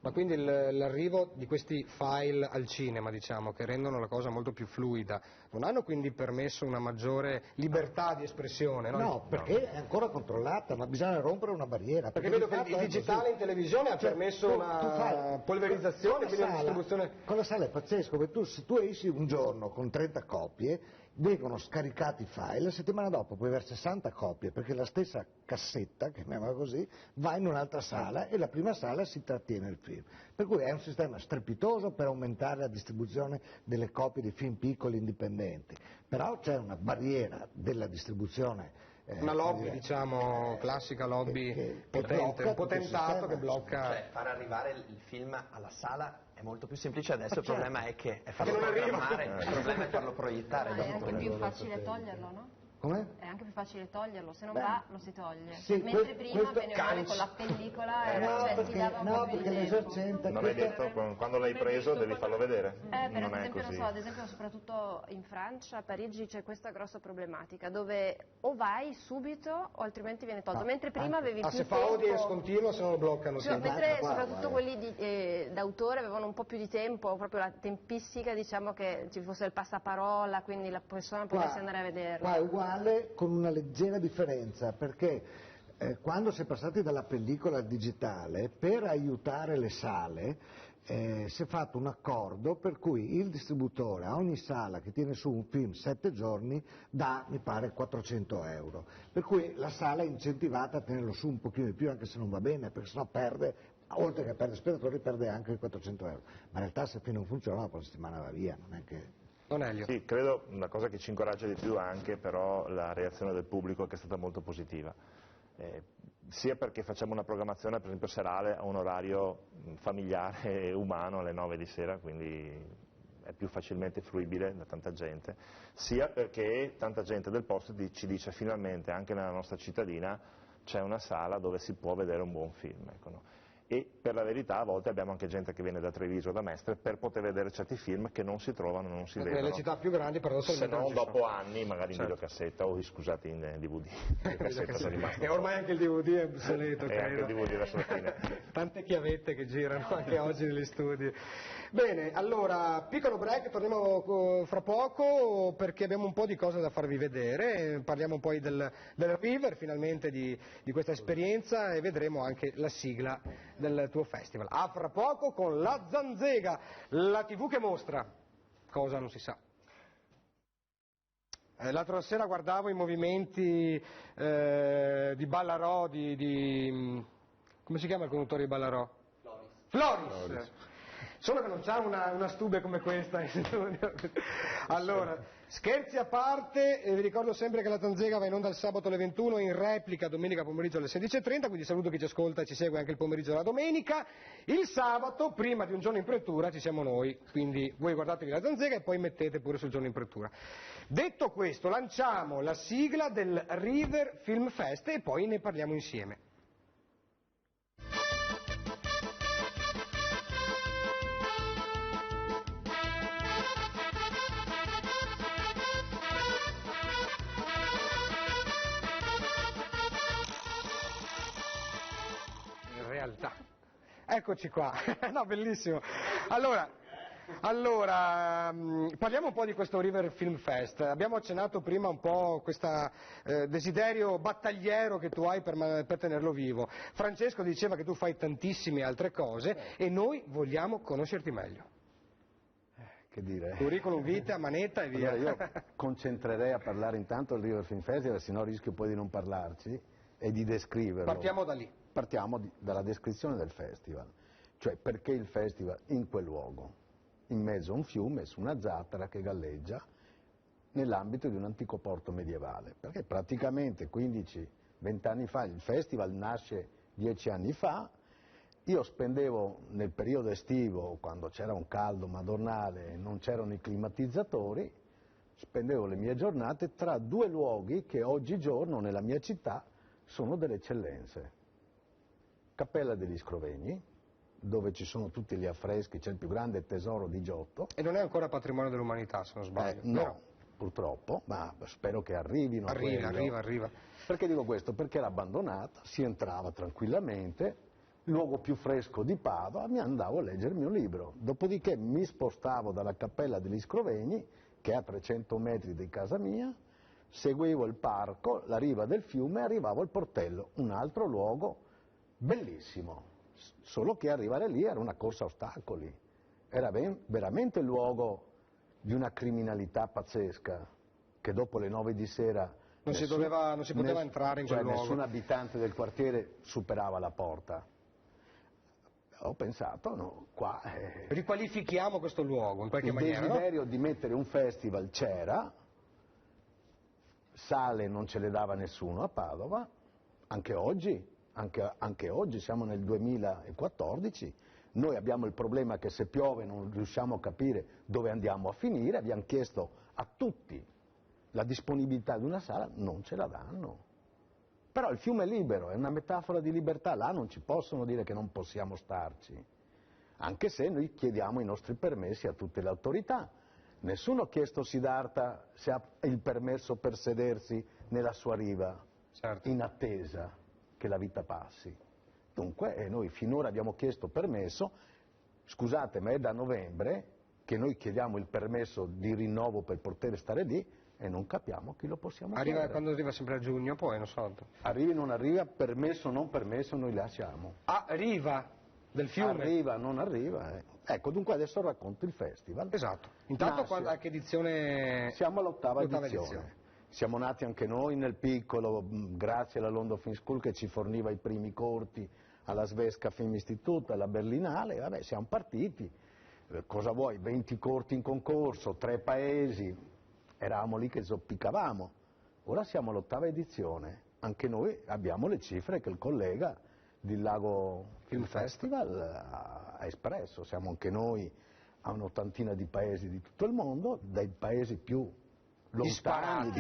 Ma quindi l'arrivo di questi file al cinema, diciamo, che rendono la cosa molto più fluida, non hanno quindi permesso una maggiore libertà di espressione? No, perché è ancora controllata, ma bisogna rompere una barriera. Perché vedo che il digitale in televisione ha permesso una polverizzazione, quindi una distribuzione. Con la sala è pazzesco, perché se tu esci un giorno con 30 copie, vengono scaricati i file, la settimana dopo puoi avere 60 copie, perché la stessa cassetta, chiamiamola così, va in un'altra sala e la prima sala si trattiene il film. Per cui è un sistema strepitoso per aumentare la distribuzione delle copie di film piccoli indipendenti, però c'è una barriera della distribuzione. Una lobby, diciamo, classica lobby potente, un potentato che blocca. Cioè, far arrivare il film alla sala è molto più semplice adesso, il problema è che è farlo non programmare, il problema è farlo proiettare. È anche più facile toglierlo, no? Come? È anche più facile toglierlo, se non va lo si toglie. Sì, mentre prima venivano con la pellicola e si dava un po' più di tempo. l'esercente... Non hai detto quando l'hai preso devi farlo vedere? Per non è esempio, così. non so, ad esempio soprattutto in Francia, a Parigi c'è questa grossa problematica dove o vai subito o altrimenti viene tolto, mentre prima avevi più se tempo. fa audience continuo se non lo bloccano. Cioè, mentre soprattutto quelli d'autore avevano un po' più di tempo, proprio la tempistica, diciamo che ci fosse il passaparola, quindi la persona potesse andare a vederlo. Qua è uguale con una leggera differenza, perché quando si è passati dalla pellicola al digitale, per aiutare le sale si è fatto un accordo per cui il distributore a ogni sala che tiene su un film 7 giorni dà, mi pare, 400 euro, per cui la sala è incentivata a tenerlo su un pochino di più, anche se non va bene, perché sennò perde, oltre che perde spettatori, perde anche i 400 euro, ma in realtà se il film non funziona dopo una settimana va via, non è che... Sì, credo una cosa che ci incoraggia di più anche però la reazione del pubblico, che è stata molto positiva, sia perché facciamo una programmazione per esempio serale a un orario familiare e umano alle 9 di sera, quindi è più facilmente fruibile da tanta gente, sia perché tanta gente del posto ci dice finalmente anche nella nostra cittadina c'è una sala dove si può vedere un buon film, ecco, no? E per la verità a volte abbiamo anche gente che viene da Treviso o da Mestre per poter vedere certi film che non si trovano, non si vedono. Nelle città più grandi se non dopo anni, magari in videocassetta o scusate in DVD. E ormai anche il DVD è obsoleto, e anche il DVD verso la fine. Tante chiavette che girano anche oggi negli studi. Bene, allora, piccolo break, torniamo fra poco perché abbiamo un po' di cose da farvi vedere, parliamo poi del River finalmente di questa esperienza e vedremo anche la sigla del tuo festival. A fra poco con La Zanzega, la TV che mostra, cosa non si sa. L'altra sera guardavo i movimenti di Ballarò, come si chiama il conduttore di Ballarò? Floris. Solo che non c'ha una stube come questa in studio. Allora, scherzi a parte, vi ricordo sempre che la Tanzega va in onda il sabato alle 21, in replica domenica pomeriggio alle 16:30, quindi saluto chi ci ascolta e ci segue anche il pomeriggio della domenica. Il sabato, prima di Un giorno in pretura, ci siamo noi, quindi voi guardatevi la Tanzega e poi mettete pure sul giorno in pretura. Detto questo, lanciamo la sigla del River Film Fest e poi ne parliamo insieme. Eccoci qua, no, bellissimo. Allora, parliamo un po' di questo River Film Fest. Abbiamo accennato prima un po' questo desiderio battagliero che tu hai per tenerlo vivo. Francesco diceva che tu fai tantissime altre cose e noi vogliamo conoscerti meglio. Che dire? Curriculum vita, manetta e via. Allora, io concentrerei a parlare intanto del River Film Festival, se no rischio poi di non parlarci e di descriverlo. Partiamo da lì. Partiamo dalla descrizione del festival, cioè perché il festival in quel luogo, in mezzo a un fiume, su una zattera che galleggia, nell'ambito di un antico porto medievale, perché praticamente 15-20 anni fa, il festival nasce 10 anni fa, io spendevo nel periodo estivo, quando c'era un caldo madornale e non c'erano i climatizzatori, spendevo le mie giornate tra due luoghi che oggigiorno nella mia città sono delle eccellenze. Cappella degli Scrovegni, dove ci sono tutti gli affreschi, c'è il più grande tesoro di Giotto. E non è ancora patrimonio dell'umanità, se non sbaglio. No, purtroppo, ma spero che arrivino. Arriva. Perché dico questo? Perché era abbandonata, si entrava tranquillamente, luogo più fresco di Padova, mi andavo a leggermi un libro. Dopodiché mi spostavo dalla Cappella degli Scrovegni, che è a 300 metri di casa mia, seguivo il parco, la riva del fiume e arrivavo al Portello, un altro luogo bellissimo, solo che arrivare lì era una corsa a ostacoli, era veramente il luogo di una criminalità pazzesca, che dopo le 9 di sera non si poteva entrare in quel luogo. Nessun abitante del quartiere superava la porta. Ho pensato, no, qua... riqualifichiamo questo luogo in qualche maniera, il desiderio di mettere un festival c'era, sale non ce le dava nessuno a Padova, anche oggi siamo nel 2014, noi abbiamo il problema che se piove non riusciamo a capire dove andiamo a finire, abbiamo chiesto a tutti la disponibilità di una sala, non ce la danno. Però il fiume è libero, è una metafora di libertà, là non ci possono dire che non possiamo starci, anche se noi chiediamo i nostri permessi a tutte le autorità. Nessuno ha chiesto Siddhartha se ha il permesso per sedersi nella sua riva, certo, in attesa che la vita passi. Dunque noi finora abbiamo chiesto permesso, scusate ma è da novembre che noi chiediamo il permesso di rinnovo per poter stare lì e non capiamo chi lo possiamo chiedere. Quando arriva sempre a giugno poi, non so. Arrivi o non arriva, permesso o non permesso noi lasciamo. A riva del fiume? Arriva, non arriva. Ecco, dunque adesso racconto il festival. Esatto. Intanto a che edizione? Siamo all'8ª edizione. Siamo nati anche noi nel piccolo, grazie alla London Film School che ci forniva i primi corti, alla Svezia Film Institute, alla Berlinale, vabbè, siamo partiti. Cosa vuoi? 20 corti in concorso, 3 paesi, eravamo lì che zoppicavamo. Ora siamo all'8ª edizione, anche noi abbiamo le cifre che il collega del Lago Film Festival ha espresso, siamo anche noi a un'ottantina di paesi di tutto il mondo, dai paesi più lontani,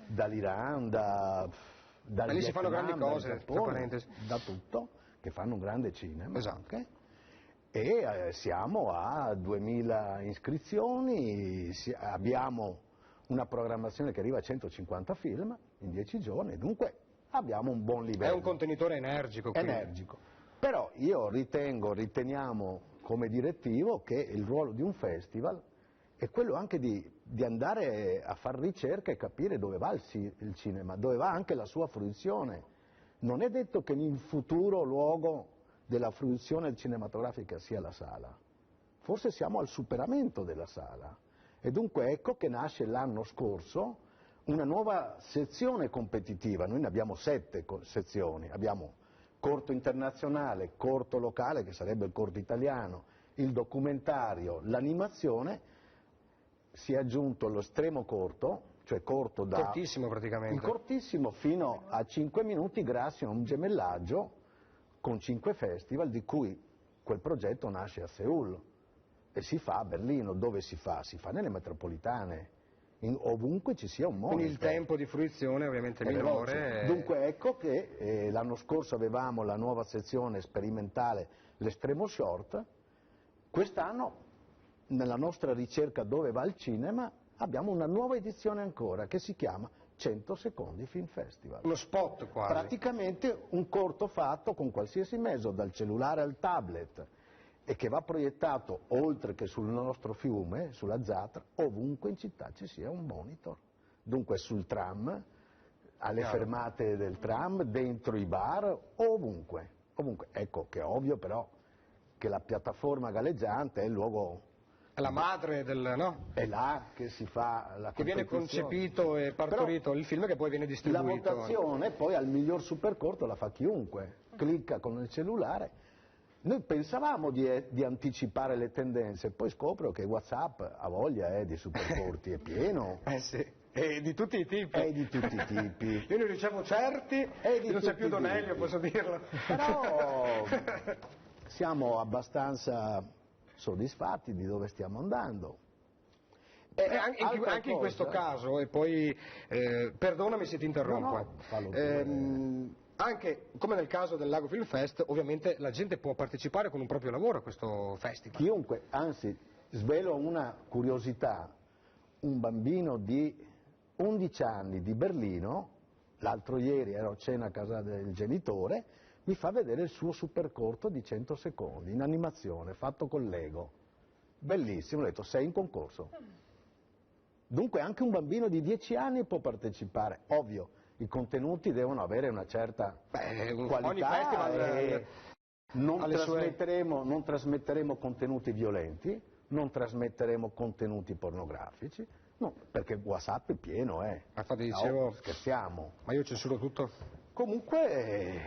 dall'Iran, dal lì si fanno grandi cose, Giappone, da tutto, che fanno un grande cinema. Esatto. Anche. E siamo a 2000 iscrizioni, abbiamo una programmazione che arriva a 150 film in 10 giorni, dunque abbiamo un buon livello. È un contenitore energico. Energico. Però io riteniamo come direttivo che il ruolo di un festival è quello anche di andare a fare ricerca e capire dove va il cinema, dove va anche la sua fruizione. Non è detto che in futuro luogo della fruizione cinematografica sia la sala. Forse siamo al superamento della sala. E dunque ecco che nasce l'anno scorso una nuova sezione competitiva. Noi ne abbiamo 7 sezioni. Abbiamo corto internazionale, corto locale, che sarebbe il corto italiano, il documentario, l'animazione, si è aggiunto lo estremo corto, cioè corto da... Cortissimo praticamente. Il cortissimo fino a 5 minuti grazie a un gemellaggio con 5 festival, di cui quel progetto nasce a Seul e si fa a Berlino. Dove si fa? Si fa nelle metropolitane, ovunque ci sia un monitor. Quindi il tempo di fruizione ovviamente è minore. Dunque ecco che l'anno scorso avevamo la nuova sezione sperimentale, l'estremo short. Quest'anno, nella nostra ricerca Dove va il cinema, abbiamo una nuova edizione ancora che si chiama 100 secondi Film Festival. Uno spot quasi. Praticamente un corto fatto con qualsiasi mezzo, dal cellulare al tablet, e che va proiettato oltre che sul nostro fiume, sulla Zatra, ovunque in città ci sia un monitor. Dunque sul tram, alle fermate del tram, dentro i bar, ovunque. Ovunque. Ecco che è ovvio però che la piattaforma galleggiante è il luogo... È la madre del... no? È là che si fa la che viene competizione. concepito e partorito il film che poi viene distribuito. La votazione poi al miglior supercorto la fa chiunque, clicca con il cellulare. Noi pensavamo di anticipare le tendenze, poi scopro che WhatsApp ha voglia di supercorti, è pieno. Sì. E di tutti i tipi. E di tutti i tipi. Io ne ricevo certi e non c'è più Donelio, posso dirlo. Però siamo abbastanza soddisfatti di dove stiamo andando. Anche in questo caso, e poi perdonami se ti interrompo, anche come nel caso del Lago Film Fest, ovviamente la gente può partecipare con un proprio lavoro a questo festival. Chiunque, anzi, svelo una curiosità, un bambino di 11 anni di Berlino, l'altro ieri ero a cena a casa del genitore, mi fa vedere il suo supercorto di 100 secondi, in animazione, fatto con Lego. Bellissimo, ho detto, sei in concorso. Dunque anche un bambino di 10 anni può partecipare, ovvio, i contenuti devono avere una certa qualità. Ogni festival non trasmetteremo contenuti violenti, non trasmetteremo contenuti pornografici, no, perché WhatsApp è pieno, Infatti dicevo, scherziamo. Ma io censuro tutto. Comunque,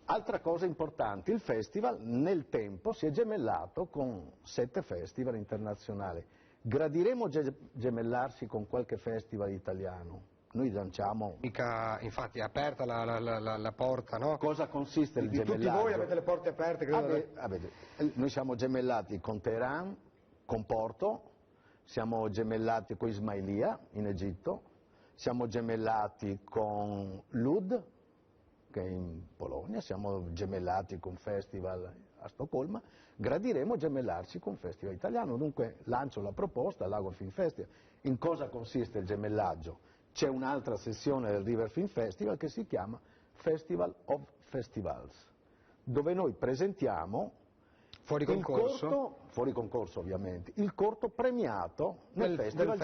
altra cosa importante, il festival nel tempo si è gemellato con 7 festival internazionali. Gradiremo gemellarsi con qualche festival italiano. Noi lanciamo... Infatti è aperta la porta, no? Cosa consiste il gemellaggio? Tutti voi avete le porte aperte, credo. Noi siamo gemellati con Teheran, con Porto, siamo gemellati con Ismailia in Egitto, siamo gemellati con Lud, che è in Polonia, siamo gemellati con festival a Stoccolma, gradiremo gemellarci con festival italiano. Dunque lancio la proposta al Lago Film Festival. In cosa consiste il gemellaggio? C'è un'altra sessione del River Film Festival che si chiama Festival of Festivals, dove noi presentiamo fuori concorso ovviamente, il corto premiato nel Festival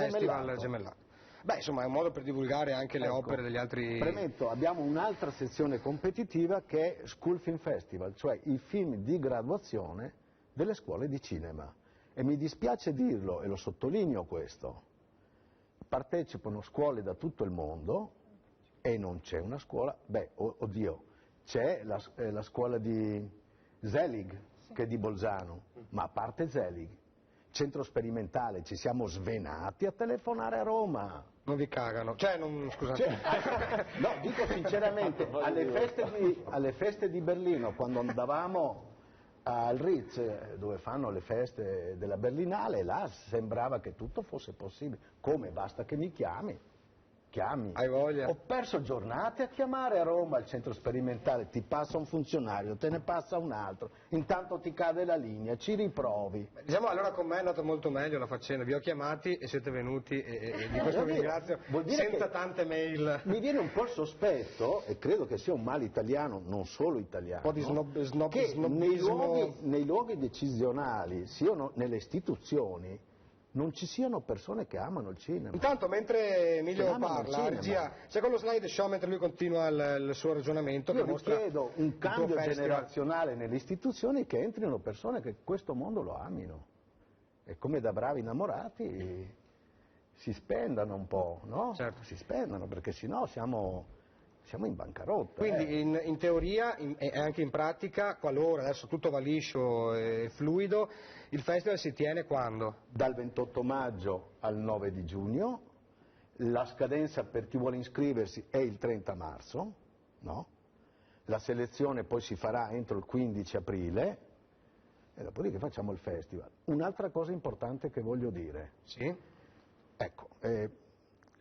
Gemellato. Beh, insomma, è un modo per divulgare anche le opere degli altri... Premetto, abbiamo un'altra sezione competitiva che è School Film Festival, cioè i film di graduazione delle scuole di cinema. E mi dispiace dirlo, e lo sottolineo questo, partecipano scuole da tutto il mondo e non c'è una scuola, c'è la scuola di Zelig, che è di Bolzano, ma a parte Zelig, centro sperimentale, ci siamo svenati a telefonare a Roma. Non vi cagano, scusate. No, dico sinceramente, alle feste di Berlino, quando andavamo al Ritz, dove fanno le feste della Berlinale, là sembrava che tutto fosse possibile. Come? Basta che mi chiami. Hai voglia. Ho perso giornate a chiamare a Roma al centro sperimentale, ti passa un funzionario, te ne passa un altro, intanto ti cade la linea, ci riprovi. Diciamo allora con me è andata molto meglio la faccenda, vi ho chiamati e siete venuti e di questo vi ringrazio, senza tante mail. Mi viene un po' il sospetto, e credo che sia un male italiano, non solo italiano, un po' di che nei luoghi decisionali, siano nelle istituzioni, non ci siano persone che amano il cinema. Intanto mentre Emilio parla, regia, c'è quello slide show mentre lui continua il suo ragionamento. Io chiedo un cambio generazionale nelle istituzioni, che entrino persone che questo mondo lo amino e come da bravi innamorati si spendano un po', no? Certo. Si spendano, perché sennò siamo siamo in bancarotta. Quindi in teoria e anche in pratica, qualora adesso tutto va liscio e fluido, il festival si tiene quando? Dal 28 maggio al 9 di giugno, la scadenza per chi vuole iscriversi è il 30 marzo, no? La selezione poi si farà entro il 15 aprile e dopodiché facciamo il festival. Un'altra cosa importante che voglio dire. Sì? Ecco,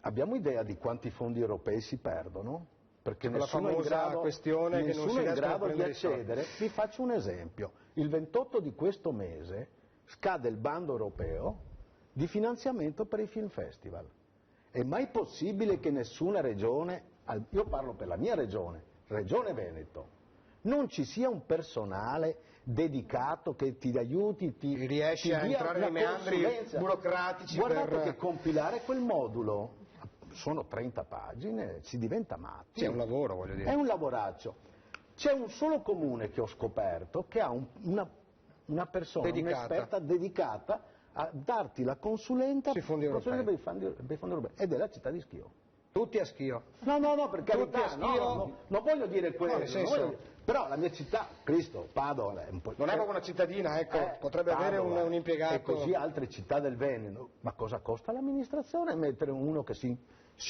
abbiamo idea di quanti fondi europei si perdono? Perché Quella nessuno è in famosa grado, questione che non si nessuno è in riescono a grado di prendere i soldi. accedere. Vi faccio un esempio. Il 28 di questo mese scade il bando europeo di finanziamento per i film festival. È mai possibile che nessuna regione, io parlo per la mia regione, Regione Veneto, non ci sia un personale dedicato che ti aiuti, ti riesce a dia entrare una nei meandri consulenza. burocratici. Guardate che compilare quel modulo sono 30 pagine, si diventa matti. Sì, è un lavoro, voglio dire. È un lavoraccio. C'è un solo comune che ho scoperto che ha una persona, un'esperta dedicata a darti la consulenza sui fondi europei. dei fondi europei, ed è la città di Schio. Tutti a Schio. No, per carità, a Schio. no, non voglio dire quello, nel senso- però la mia città, Cristo, Padova è un po'... Non è proprio una cittadina, ecco, potrebbe avere Padova, un impiegato. E così altre città del Veneto. Ma cosa costa l'amministrazione mettere uno che si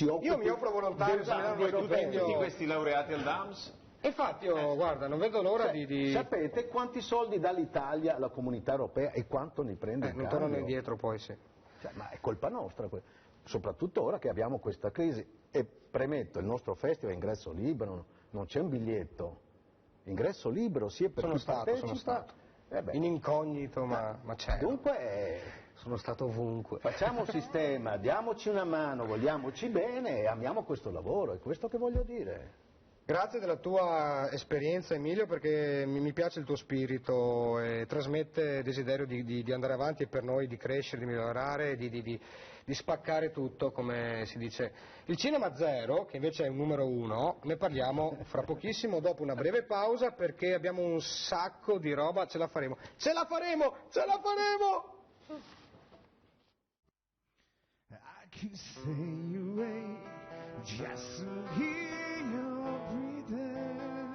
occupa... Io mi offro volontario, se mi danno uno stipendio. Tutti questi laureati al DAMS? Infatti io, guarda, non vedo l'ora di... Sapete quanti soldi dà l'Italia alla comunità europea e quanto ne prende in non cambio? tornano indietro poi, sì. Ma è colpa nostra, soprattutto ora che abbiamo questa crisi. E premetto, il nostro festival è ingresso libero, non c'è un biglietto. Ingresso libero sia per chi partecipa... Sono stato. In incognito, ma c'è. Dunque... sono stato ovunque. Facciamo un sistema, diamoci una mano, vogliamoci bene e amiamo questo lavoro, è questo che voglio dire. Grazie della tua esperienza, Emilio, perché mi piace il tuo spirito e trasmette desiderio di andare avanti e per noi di crescere, di migliorare, di spaccare tutto, come si dice. Il Cinema Zero, che invece è un numero 1, ne parliamo fra pochissimo, dopo una breve pausa, perché abbiamo un sacco di roba, ce la faremo! Ce la faremo! Ce la faremo! I can stay awake just to hear your breathing.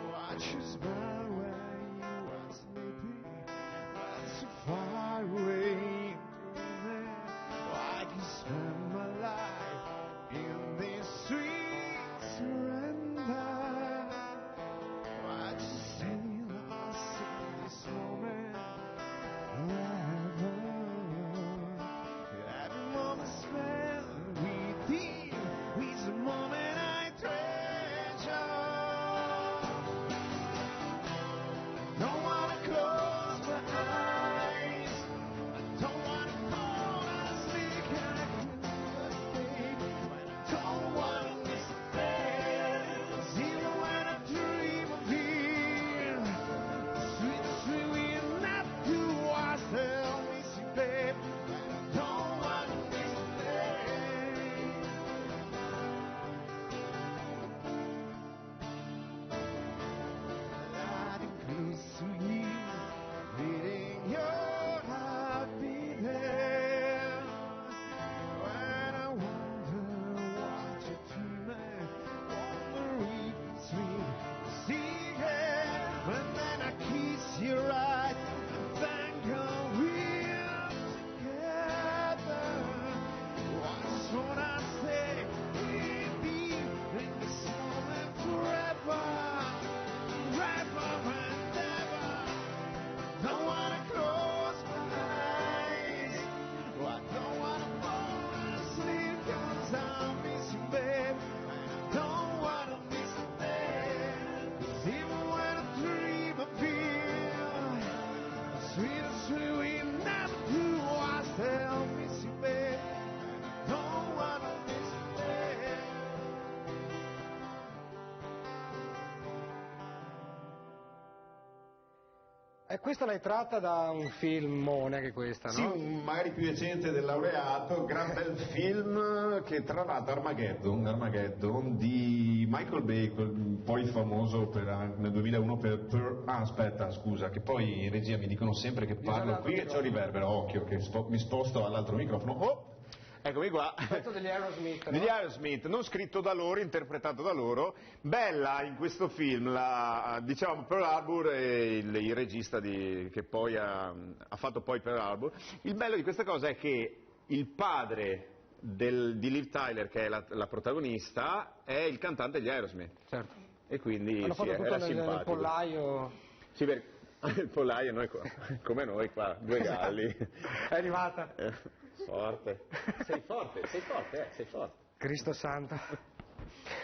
Watch you smile when you are sleeping, but so far away from me. I can spend my life in this sweet surrender. I just stay lost in this moment forever. Every moment spent with you is a moment I treasure. Don't wanna close my eyes. I don't wanna fall asleep. Can I sleep? But I don't wanna miss a day. Even when I dream of you, sweet, sweet, we're not to ourselves, missing, babe. But I don't wanna miss a day. Lying close to you, feeling your heart beating. When I wonder what you're dreaming, wonder if it's real. Secret, and then I kiss your eyes, and thank God we're together. Once when I say we'll be in this moment forever, forever and ever. Don't wanna close my eyes. Oh, I don't wanna fall asleep 'cause I miss you, babe. And I don't wanna miss a day. 'Cause even when I dream of you, sweet and sweet, we never do ourselves, miss you, babe. And I don't wanna miss a day. E questa l'hai tratta da un filmone, anche questa, no? Sì, magari più recente del laureato, gran bel film che tra l'altro Armageddon di Michael Bay, poi famoso nel 2001 aspetta, scusa, che poi in regia mi dicono sempre che parlo qui e c'ho riverbero, occhio che mi sposto all'altro microfono. Oh! eccomi qua, pezzo degli Aerosmith, no? degli Aerosmith, non scritto da loro, interpretato da loro. Bella in questo film, diciamo Pearl Harbor e il regista che poi ha fatto poi Pearl Harbor. Il bello di questa cosa è che il padre di Liv Tyler, che è la protagonista, è il cantante degli Aerosmith. Certo. E quindi Hanno fatto tutto era nel simpatico. Pollaio. Sì, il pollaio, noi qua, come noi qua, due galli. È arrivata. Forte. Sei forte, sei forte. Cristo santo.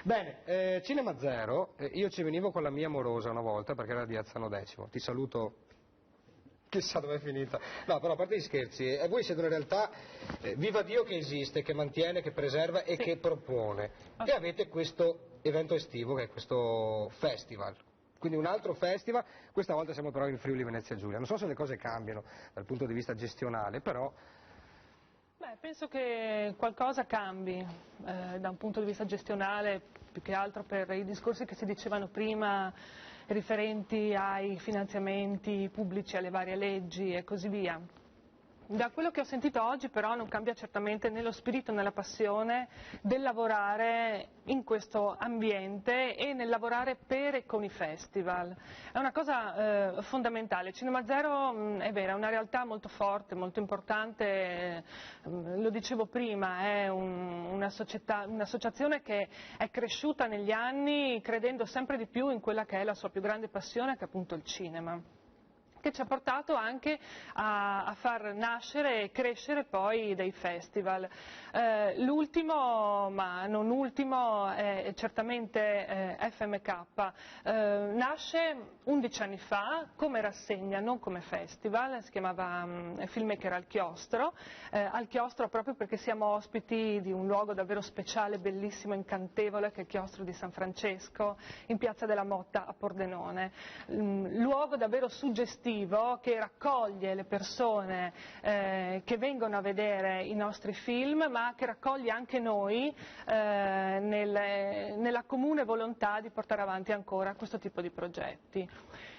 Bene, Cinema Zero, io ci venivo con la mia amorosa una volta perché era di Azzano Decimo. Ti saluto. Chissà dove è finita. No, però a parte gli scherzi, voi siete una realtà, viva Dio, che esiste, che mantiene, che preserva e che propone. E avete questo evento estivo che è questo festival. Quindi un altro festival, questa volta siamo però in Friuli Venezia Giulia. Non so se le cose cambiano dal punto di vista gestionale, però... Beh, penso che qualcosa cambi da un punto di vista gestionale, più che altro per i discorsi che si dicevano prima, riferenti ai finanziamenti pubblici, alle varie leggi e così via. Da quello che ho sentito oggi però non cambia certamente né lo spirito né la passione del lavorare in questo ambiente e nel lavorare per e con i festival. È una cosa fondamentale. Cinema Zero è vera, è una realtà molto forte, molto importante, lo dicevo prima, è un'associazione che è cresciuta negli anni credendo sempre di più in quella che è la sua più grande passione, che è appunto il cinema, che ci ha portato anche a far nascere e crescere poi dei festival. L'ultimo, ma non ultimo, è certamente FMK. Nasce 11 anni fa come rassegna, non come festival, si chiamava Filmmaker al Chiostro proprio perché siamo ospiti di un luogo davvero speciale, bellissimo, incantevole, che è il Chiostro di San Francesco, in Piazza della Motta a Pordenone. Luogo davvero suggestivo, che raccoglie le persone che vengono a vedere i nostri film, ma che raccoglie anche noi nella comune volontà di portare avanti ancora questo tipo di progetti.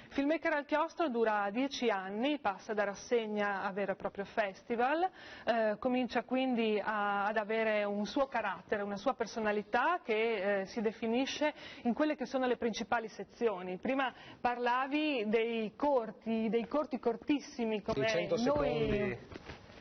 Filmmaker al Chiostro dura 10 anni, passa da rassegna a vero e proprio festival, comincia quindi ad avere un suo carattere, una sua personalità che si definisce in quelle che sono le principali sezioni. Prima parlavi dei corti cortissimi, come 100 secondi.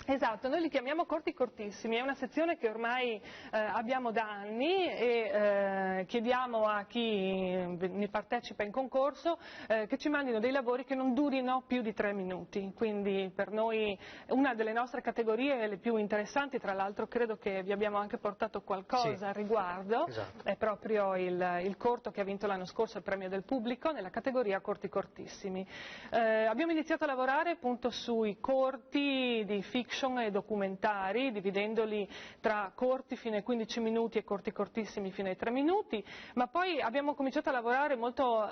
Esatto, noi li chiamiamo corti cortissimi, è una sezione che ormai abbiamo da anni e chiediamo a chi ne partecipa in concorso che ci mandino dei lavori che non durino più di 3 minuti, quindi per noi una delle nostre categorie le più interessanti, tra l'altro credo che vi abbiamo anche portato qualcosa al riguardo, esatto. È proprio il corto che ha vinto l'anno scorso il premio del pubblico nella categoria corti cortissimi. Abbiamo iniziato a lavorare appunto sui corti di fiction e documentari, dividendoli tra corti fino ai 15 minuti e corti cortissimi fino ai 3 minuti, ma poi abbiamo cominciato a lavorare molto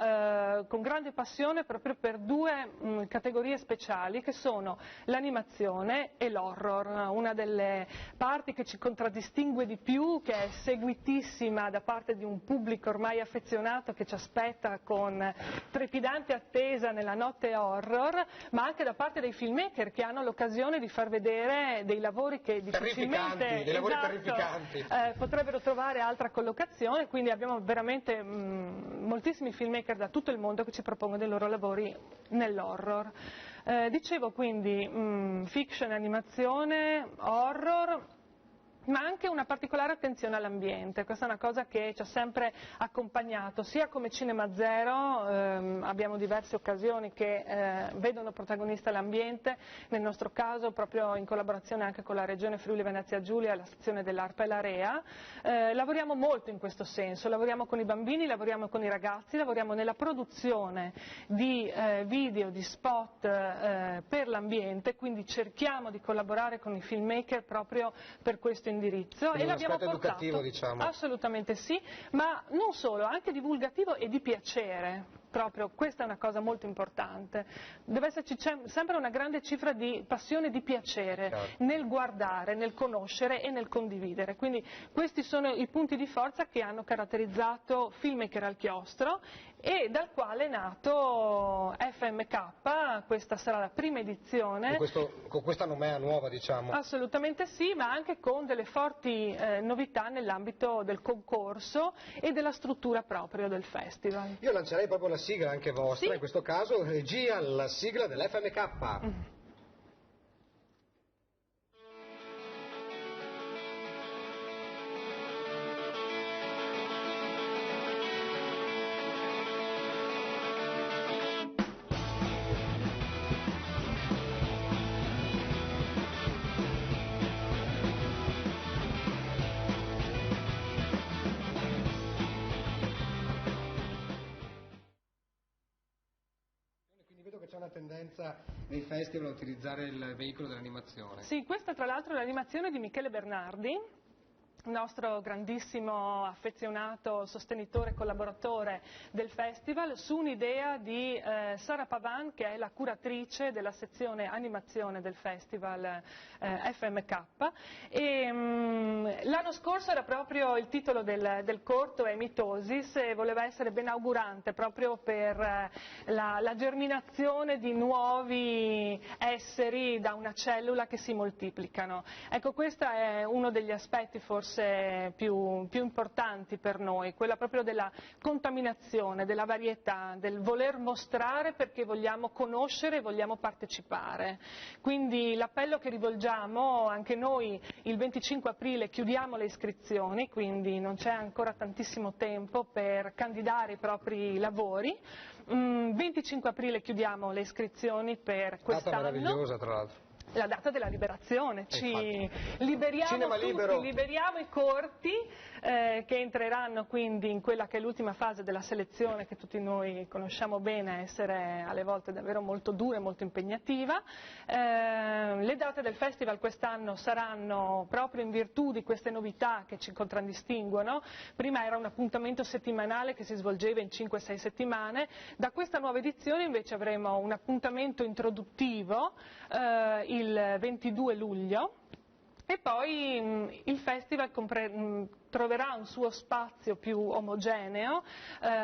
con grande passione proprio per 2 categorie speciali, che sono l'animazione e l'horror, una delle parti che ci contraddistingue di più, che è seguitissima da parte di un pubblico ormai affezionato che ci aspetta con trepidante attesa nella notte horror, ma anche da parte dei filmmaker che hanno l'occasione di far vedere dei lavori che difficilmente potrebbero trovare altra collocazione, quindi abbiamo veramente moltissimi filmmaker da tutto il mondo che ci propongono dei loro lavori nell'horror. Dicevo quindi fiction, animazione, horror, ma anche una particolare attenzione all'ambiente. Questa è una cosa che ci ha sempre accompagnato, sia come Cinema Zero, abbiamo diverse occasioni che vedono protagonista l'ambiente, nel nostro caso proprio in collaborazione anche con la Regione Friuli Venezia Giulia, la sezione dell'ARPA e l'AREA, lavoriamo molto in questo senso, lavoriamo con i bambini, lavoriamo con i ragazzi, lavoriamo nella produzione di video, di spot per l'ambiente, quindi cerchiamo di collaborare con i filmmaker proprio per questo indirizzo. Quindi e l'abbiamo portato educativo, diciamo. Assolutamente sì, ma non solo, anche divulgativo e di piacere. proprio, questa è una cosa molto importante, deve esserci sempre una grande cifra di passione e di piacere nel guardare, nel conoscere e nel condividere, quindi questi sono i punti di forza che hanno caratterizzato Filmmaker al chiostro e dal quale è nato FMK, questa sarà la prima edizione. Con questa nomea nuova, diciamo. Assolutamente sì, ma anche con delle forti novità nell'ambito del concorso e della struttura proprio del festival. Io lancerei proprio la sigla anche vostra, in questo caso regia, la sigla dell'FMK. C'è una tendenza nei festival a utilizzare il veicolo dell'animazione. Sì, questa tra l'altro è l'animazione di Michele Bernardi, nostro grandissimo affezionato sostenitore e collaboratore del festival, su un'idea di Sara Pavan, che è la curatrice della sezione animazione del festival FMK. L'anno scorso era proprio il titolo del corto è Mitosis e voleva essere benaugurante proprio per la germinazione di nuovi esseri da una cellula che si moltiplicano. Ecco, questo è uno degli aspetti forse più importanti per noi, quella proprio della contaminazione, della varietà, del voler mostrare perché vogliamo conoscere e vogliamo partecipare. Quindi l'appello che rivolgiamo, anche noi il 25 aprile chiudiamo le iscrizioni, quindi non c'è ancora tantissimo tempo per candidare i propri lavori. 25 aprile chiudiamo le iscrizioni per quest'anno. Data meravigliosa tra l'altro. La data della liberazione, ci liberiamo Cinema tutti, libero. liberiamo i corti che entreranno quindi in quella che è l'ultima fase della selezione che tutti noi conosciamo bene essere alle volte davvero molto dura e molto impegnativa. Le date del festival quest'anno saranno proprio in virtù di queste novità che ci contraddistinguono. Prima era un appuntamento settimanale che si svolgeva in 5-6 settimane, da questa nuova edizione invece avremo un appuntamento introduttivo il 22 luglio e poi il festival troverà un suo spazio più omogeneo,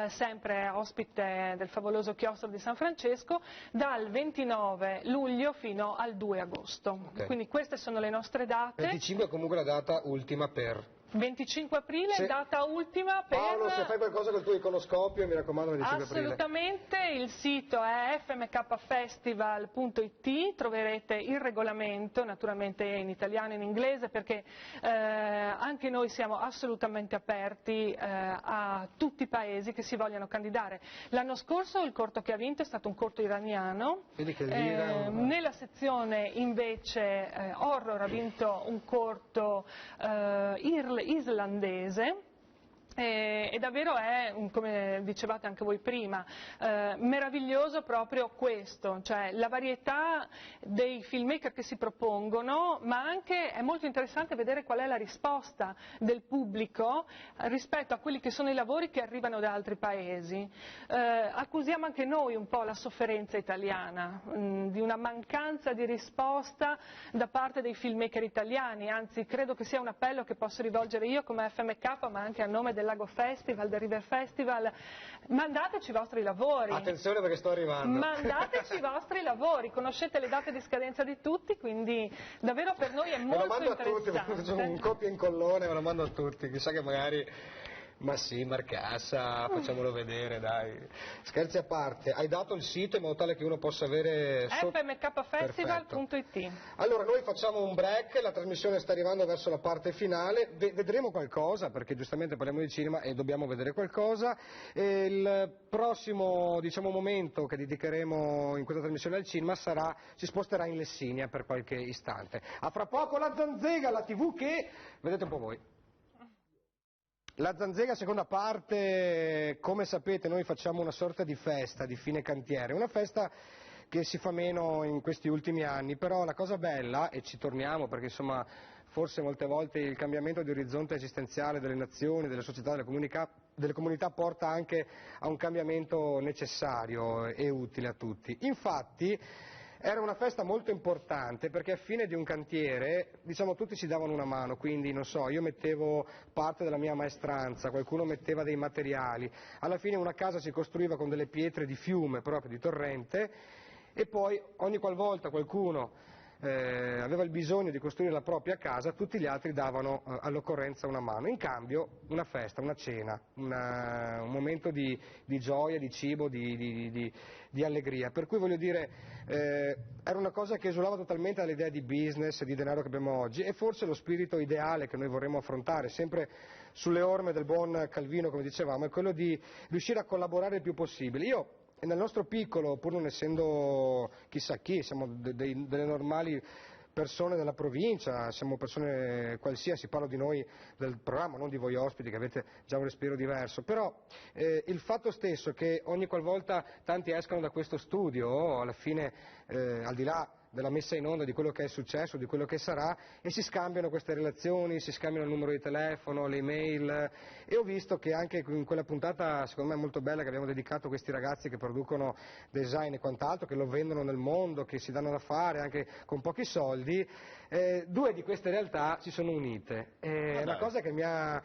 sempre ospite del favoloso chiostro di San Francesco, dal 29 luglio fino al 2 agosto. Okay. Quindi queste sono le nostre date. 25 è comunque la data ultima per... 25 aprile, data ultima per... Paolo, se fai qualcosa col tuo iconoscopio, mi raccomando, 25 aprile. Assolutamente, il sito è fmkfestival.it, troverete il regolamento, naturalmente in italiano e in inglese, perché anche noi siamo assolutamente aperti a tutti i paesi che si vogliano candidare. L'anno scorso il corto che ha vinto è stato un corto iraniano, nella sezione invece horror ha vinto un corto islandese. E davvero è, come dicevate anche voi prima, meraviglioso proprio questo, cioè la varietà dei filmmaker che si propongono, ma anche è molto interessante vedere qual è la risposta del pubblico rispetto a quelli che sono i lavori che arrivano da altri paesi. Accusiamo anche noi un po' la sofferenza italiana, di una mancanza di risposta da parte dei filmmaker italiani, anzi credo che sia un appello che posso rivolgere io come FMK, ma anche a nome del Lago Festival, del River Festival: mandateci i vostri lavori. Attenzione perché sto arrivando. Mandateci i vostri lavori, conoscete le date di scadenza di tutti, quindi davvero per noi è molto interessante. Me lo mando a tutti, faccio un copia e incollone, me lo mando a tutti, chissà che magari... Ma sì, Marcassa, facciamolo vedere, dai. Scherzi a parte, hai dato il sito in modo tale che uno possa avere... fmkfestival.it. Allora, noi facciamo un break, la trasmissione sta arrivando verso la parte finale, vedremo qualcosa, perché giustamente parliamo di cinema e dobbiamo vedere qualcosa. E il prossimo, momento che dedicheremo in questa trasmissione al cinema si sposterà in Lessinia per qualche istante. A fra poco la Zanzega, la TV che... Vedete un po' voi. La Zanzega, seconda parte, come sapete noi facciamo una sorta di festa di fine cantiere, una festa che si fa meno in questi ultimi anni, però la cosa bella, e ci torniamo perché insomma forse molte volte il cambiamento di orizzonte esistenziale delle nazioni, delle società, delle comunità porta anche a un cambiamento necessario e utile a tutti. Infatti era una festa molto importante perché a fine di un cantiere, diciamo, tutti si davano una mano, quindi non so, io mettevo parte della mia maestranza, qualcuno metteva dei materiali, alla fine una casa si costruiva con delle pietre di fiume, proprio di torrente, e poi ogni qualvolta qualcuno aveva il bisogno di costruire la propria casa, tutti gli altri davano all'occorrenza una mano. In cambio una festa, una cena, un momento di gioia, di cibo, di allegria. Per cui voglio dire, era una cosa che esulava totalmente dall'idea di business, di denaro che abbiamo oggi, e forse lo spirito ideale che noi vorremmo affrontare, sempre sulle orme del buon Calvino, come dicevamo, è quello di riuscire a collaborare il più possibile. Io, nel nostro piccolo, pur non essendo chissà chi, siamo delle normali persone della provincia, siamo persone qualsiasi, parlo di noi del programma, non di voi ospiti che avete già un respiro diverso, però il fatto stesso che ogni qualvolta tanti escono da questo studio, alla fine, al di là della messa in onda di quello che è successo, di quello che sarà, e si scambiano queste relazioni, si scambiano il numero di telefono, le email, e ho visto che anche in quella puntata, secondo me molto bella, che abbiamo dedicato a questi ragazzi che producono design e quant'altro, che lo vendono nel mondo, che si danno da fare anche con pochi soldi, due di queste realtà si sono unite. È una cosa che mi ha...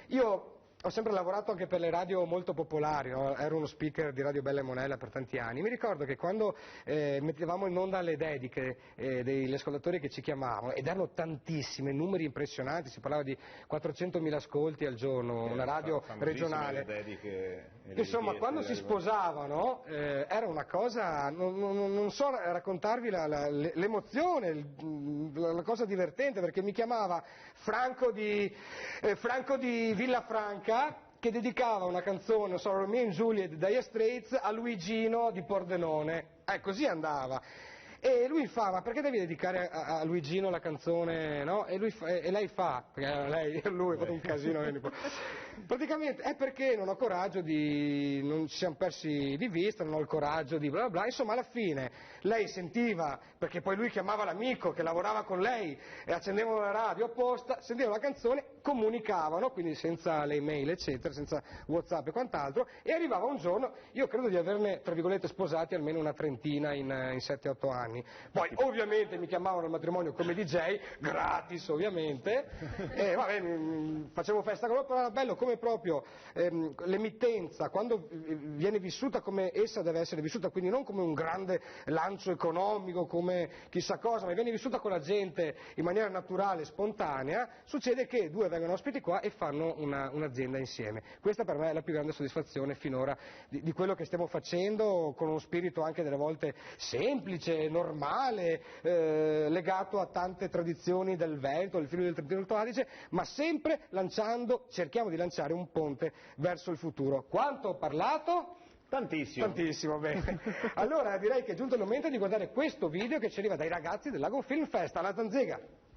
Io ho sempre lavorato anche per le radio molto popolari, no? Ero uno speaker di Radio Bella e Monella per tanti anni. Mi ricordo che quando mettevamo in onda le dediche degli ascoltatori che ci chiamavano, ed erano tantissime, numeri impressionanti, si parlava di 400.000 ascolti al giorno, una radio regionale. Insomma, quando si sposavano era una cosa, non so raccontarvi l'emozione, la cosa divertente, perché mi chiamava Franco di Villafranca, che dedicava una canzone, non so, Romeo and Juliet, Dire Straits, a Luigino di Pordenone. Così andava. E lui fa, ma perché devi dedicare a Luigino la canzone, no? E lei fa, perché lui ha fatto un casino. Praticamente è perché non ho coraggio non ci siamo persi di vista, non ho il coraggio di bla bla bla. Insomma, alla fine lei sentiva, perché poi lui chiamava l'amico che lavorava con lei e accendevano la radio apposta, sentivano la canzone, comunicavano, quindi senza le email eccetera, senza WhatsApp e quant'altro, e arrivava un giorno, io credo di averne tra virgolette sposati almeno una trentina in 7-8 anni. Poi ovviamente mi chiamavano al matrimonio come DJ, gratis ovviamente, e vabbè, facevo festa con loro, però era bello come proprio l'emittenza, quando viene vissuta come essa deve essere vissuta, quindi non come un grande lancio economico, come chissà cosa, ma viene vissuta con la gente in maniera naturale, spontanea, succede che due vengono ospiti qua e fanno un'azienda insieme. Questa per me è la più grande soddisfazione finora di quello che stiamo facendo, con uno spirito anche delle volte semplice, normale, legato a tante tradizioni del Veneto, del Friuli del Trentino Alto Adige, ma sempre cerchiamo di lanciare un ponte verso il futuro. Quanto ho parlato? Tantissimo. Tantissimo, bene. Allora direi che è giunto il momento di guardare questo video che ci arriva dai ragazzi dell'Ago Film Fest. Alla Zanzega!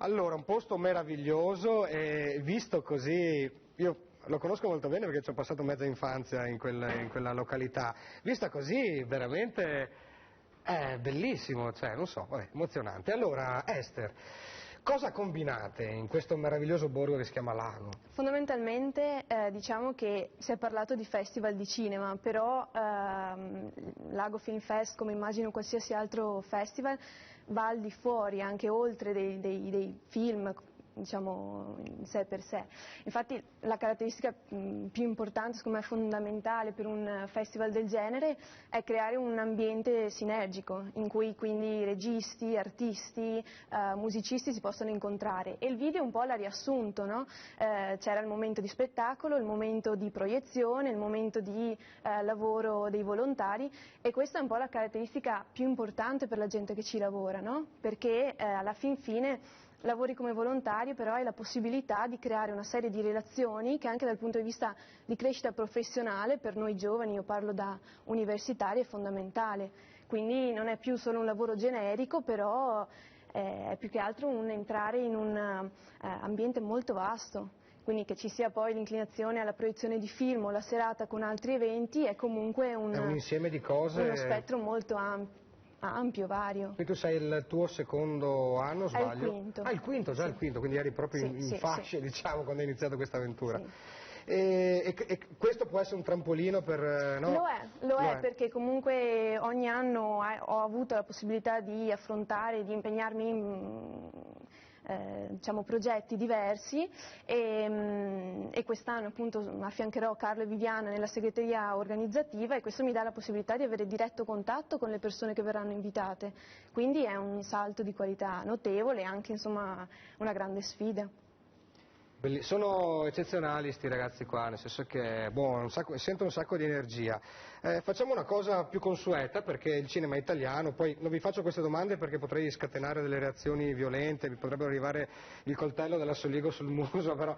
Allora, un posto meraviglioso e visto così, io lo conosco molto bene perché ci ho passato mezza infanzia in quella località, vista così veramente è bellissimo, cioè non so, vabbè, emozionante. Allora, Esther, cosa combinate in questo meraviglioso borgo che si chiama Lago? Fondamentalmente diciamo che si è parlato di festival di cinema, però Lago Film Fest, come immagino qualsiasi altro festival, va al di fuori, anche oltre dei film, diciamo in sé per sé. Infatti la caratteristica più importante, secondo me fondamentale per un festival del genere, è creare un ambiente sinergico in cui quindi registi, artisti, musicisti si possono incontrare, e il video un po' l'ha riassunto, no? C'era il momento di spettacolo, il momento di proiezione, il momento di lavoro dei volontari, e questa è un po' la caratteristica più importante per la gente che ci lavora, no? Perché alla fin fine lavori come volontario, però hai la possibilità di creare una serie di relazioni che anche dal punto di vista di crescita professionale per noi giovani, io parlo da universitari, è fondamentale. Quindi non è più solo un lavoro generico, però è più che altro un entrare in un ambiente molto vasto. Quindi che ci sia poi l'inclinazione alla proiezione di film o la serata con altri eventi è comunque È un insieme di cose. uno spettro molto ampio, vario. Quindi tu sei il tuo secondo anno, sbaglio? È il quinto. Ah, il quinto, già Sì. il quinto, quindi eri proprio Sì, in sì, fasce, sì. diciamo, quando hai iniziato questa avventura. Sì. E questo può essere un trampolino per... no? Lo è, perché comunque ogni anno ho avuto la possibilità di affrontare, di impegnarmi in diciamo, progetti diversi, e quest'anno appunto affiancherò Carlo e Viviana nella segreteria organizzativa, e questo mi dà la possibilità di avere diretto contatto con le persone che verranno invitate, quindi è un salto di qualità notevole e anche insomma una grande sfida. Sono eccezionali sti ragazzi qua, nel senso che sento un sacco di energia. Facciamo una cosa più consueta, perché il cinema è italiano, poi non vi faccio queste domande perché potrei scatenare delle reazioni violente, mi potrebbero arrivare il coltello della Soligo sul muso, però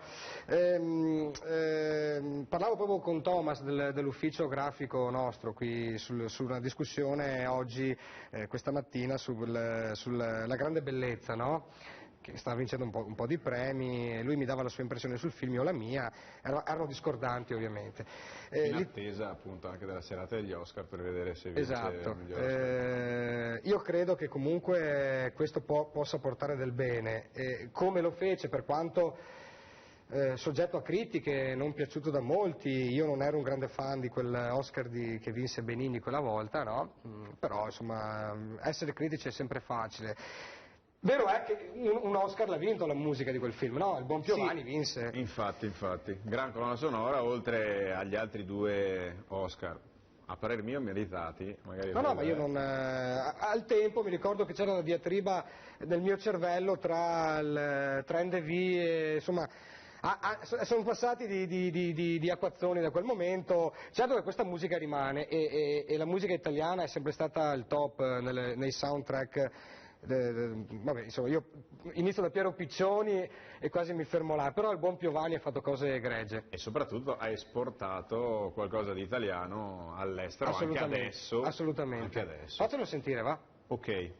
parlavo proprio con Thomas dell'ufficio grafico nostro qui su una discussione oggi, questa mattina, sulla grande bellezza, no? Che sta vincendo un po' di premi, e lui mi dava la sua impressione sul film, io la mia, erano discordanti ovviamente. In attesa appunto anche della serata degli Oscar per vedere se vince Esatto, il miglior Oscar. io credo che comunque questo possa portare del bene, come lo fece, per quanto soggetto a critiche, non piaciuto da molti. Io non ero un grande fan di quel Oscar che vinse Benigni quella volta, no? Però insomma essere critici è sempre facile. Vero è che un Oscar l'ha vinto la musica di quel film, no? Il buon Piovani vinse. Infatti, gran colonna sonora, oltre agli altri 2 Oscar, a parer mio meritati. Magari No, ma io non... al tempo mi ricordo che c'era una diatriba nel mio cervello tra NDV e insomma... sono passati di acquazzoni da quel momento. Certo che questa musica rimane, e la musica italiana è sempre stata il top nei soundtrack. Vabbè, insomma, io inizio da Piero Piccioni e quasi mi fermo là, però il buon Piovani ha fatto cose egregie. E soprattutto ha esportato qualcosa di italiano all'estero, anche adesso. Assolutamente. Anche adesso. Fatelo sentire, va? Ok.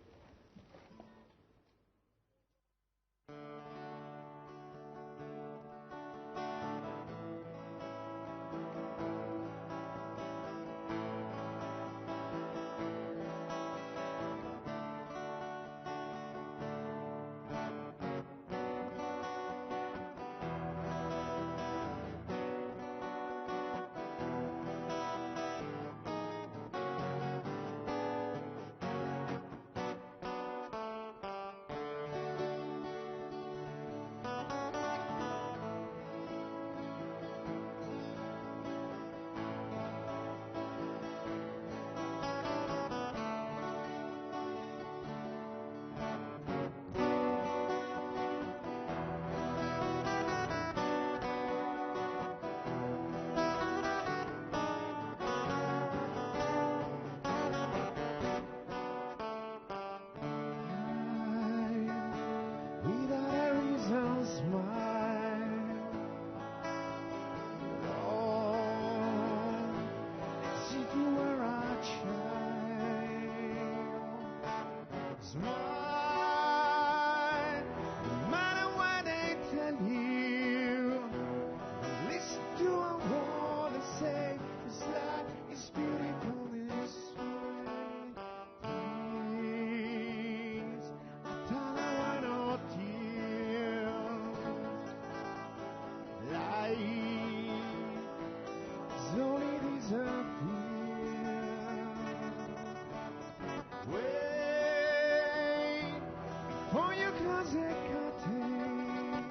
cose cattive.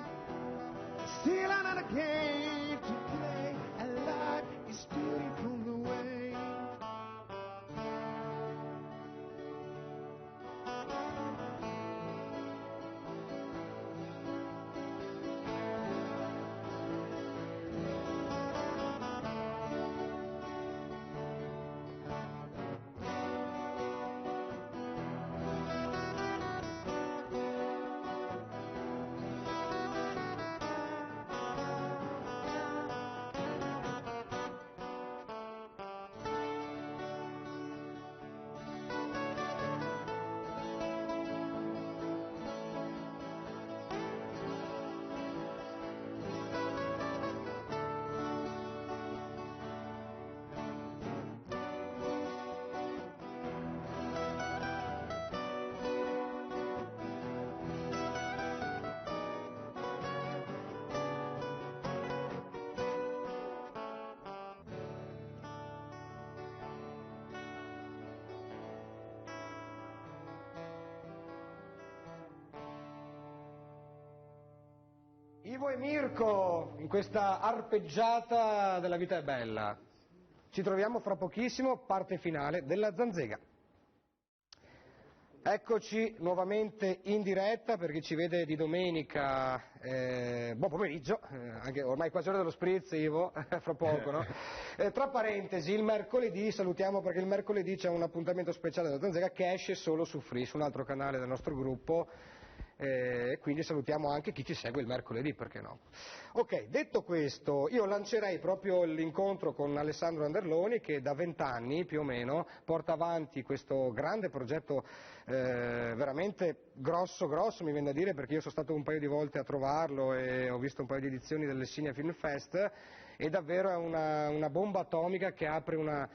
Still another game to play, and life is beautiful the way. Ivo e Mirko, in questa arpeggiata della vita è bella. Ci troviamo fra pochissimo, parte finale della Zanzega. Eccoci nuovamente in diretta per chi ci vede di domenica, buon pomeriggio, anche ormai quasi ora dello spritz, Ivo, fra poco, no? Tra parentesi, il mercoledì, salutiamo perché il mercoledì c'è un appuntamento speciale della Zanzega che esce solo su Free, su un altro canale del nostro gruppo. Quindi salutiamo anche chi ci segue il mercoledì, perché no? Ok, detto questo, io lancerei proprio l'incontro con Alessandro Anderloni che da 20 anni più o meno porta avanti questo grande progetto veramente grosso, mi viene da dire, perché io sono stato un paio di volte a trovarlo e ho visto un paio di edizioni del Lessinia Film Fest e davvero è una bomba atomica che apre un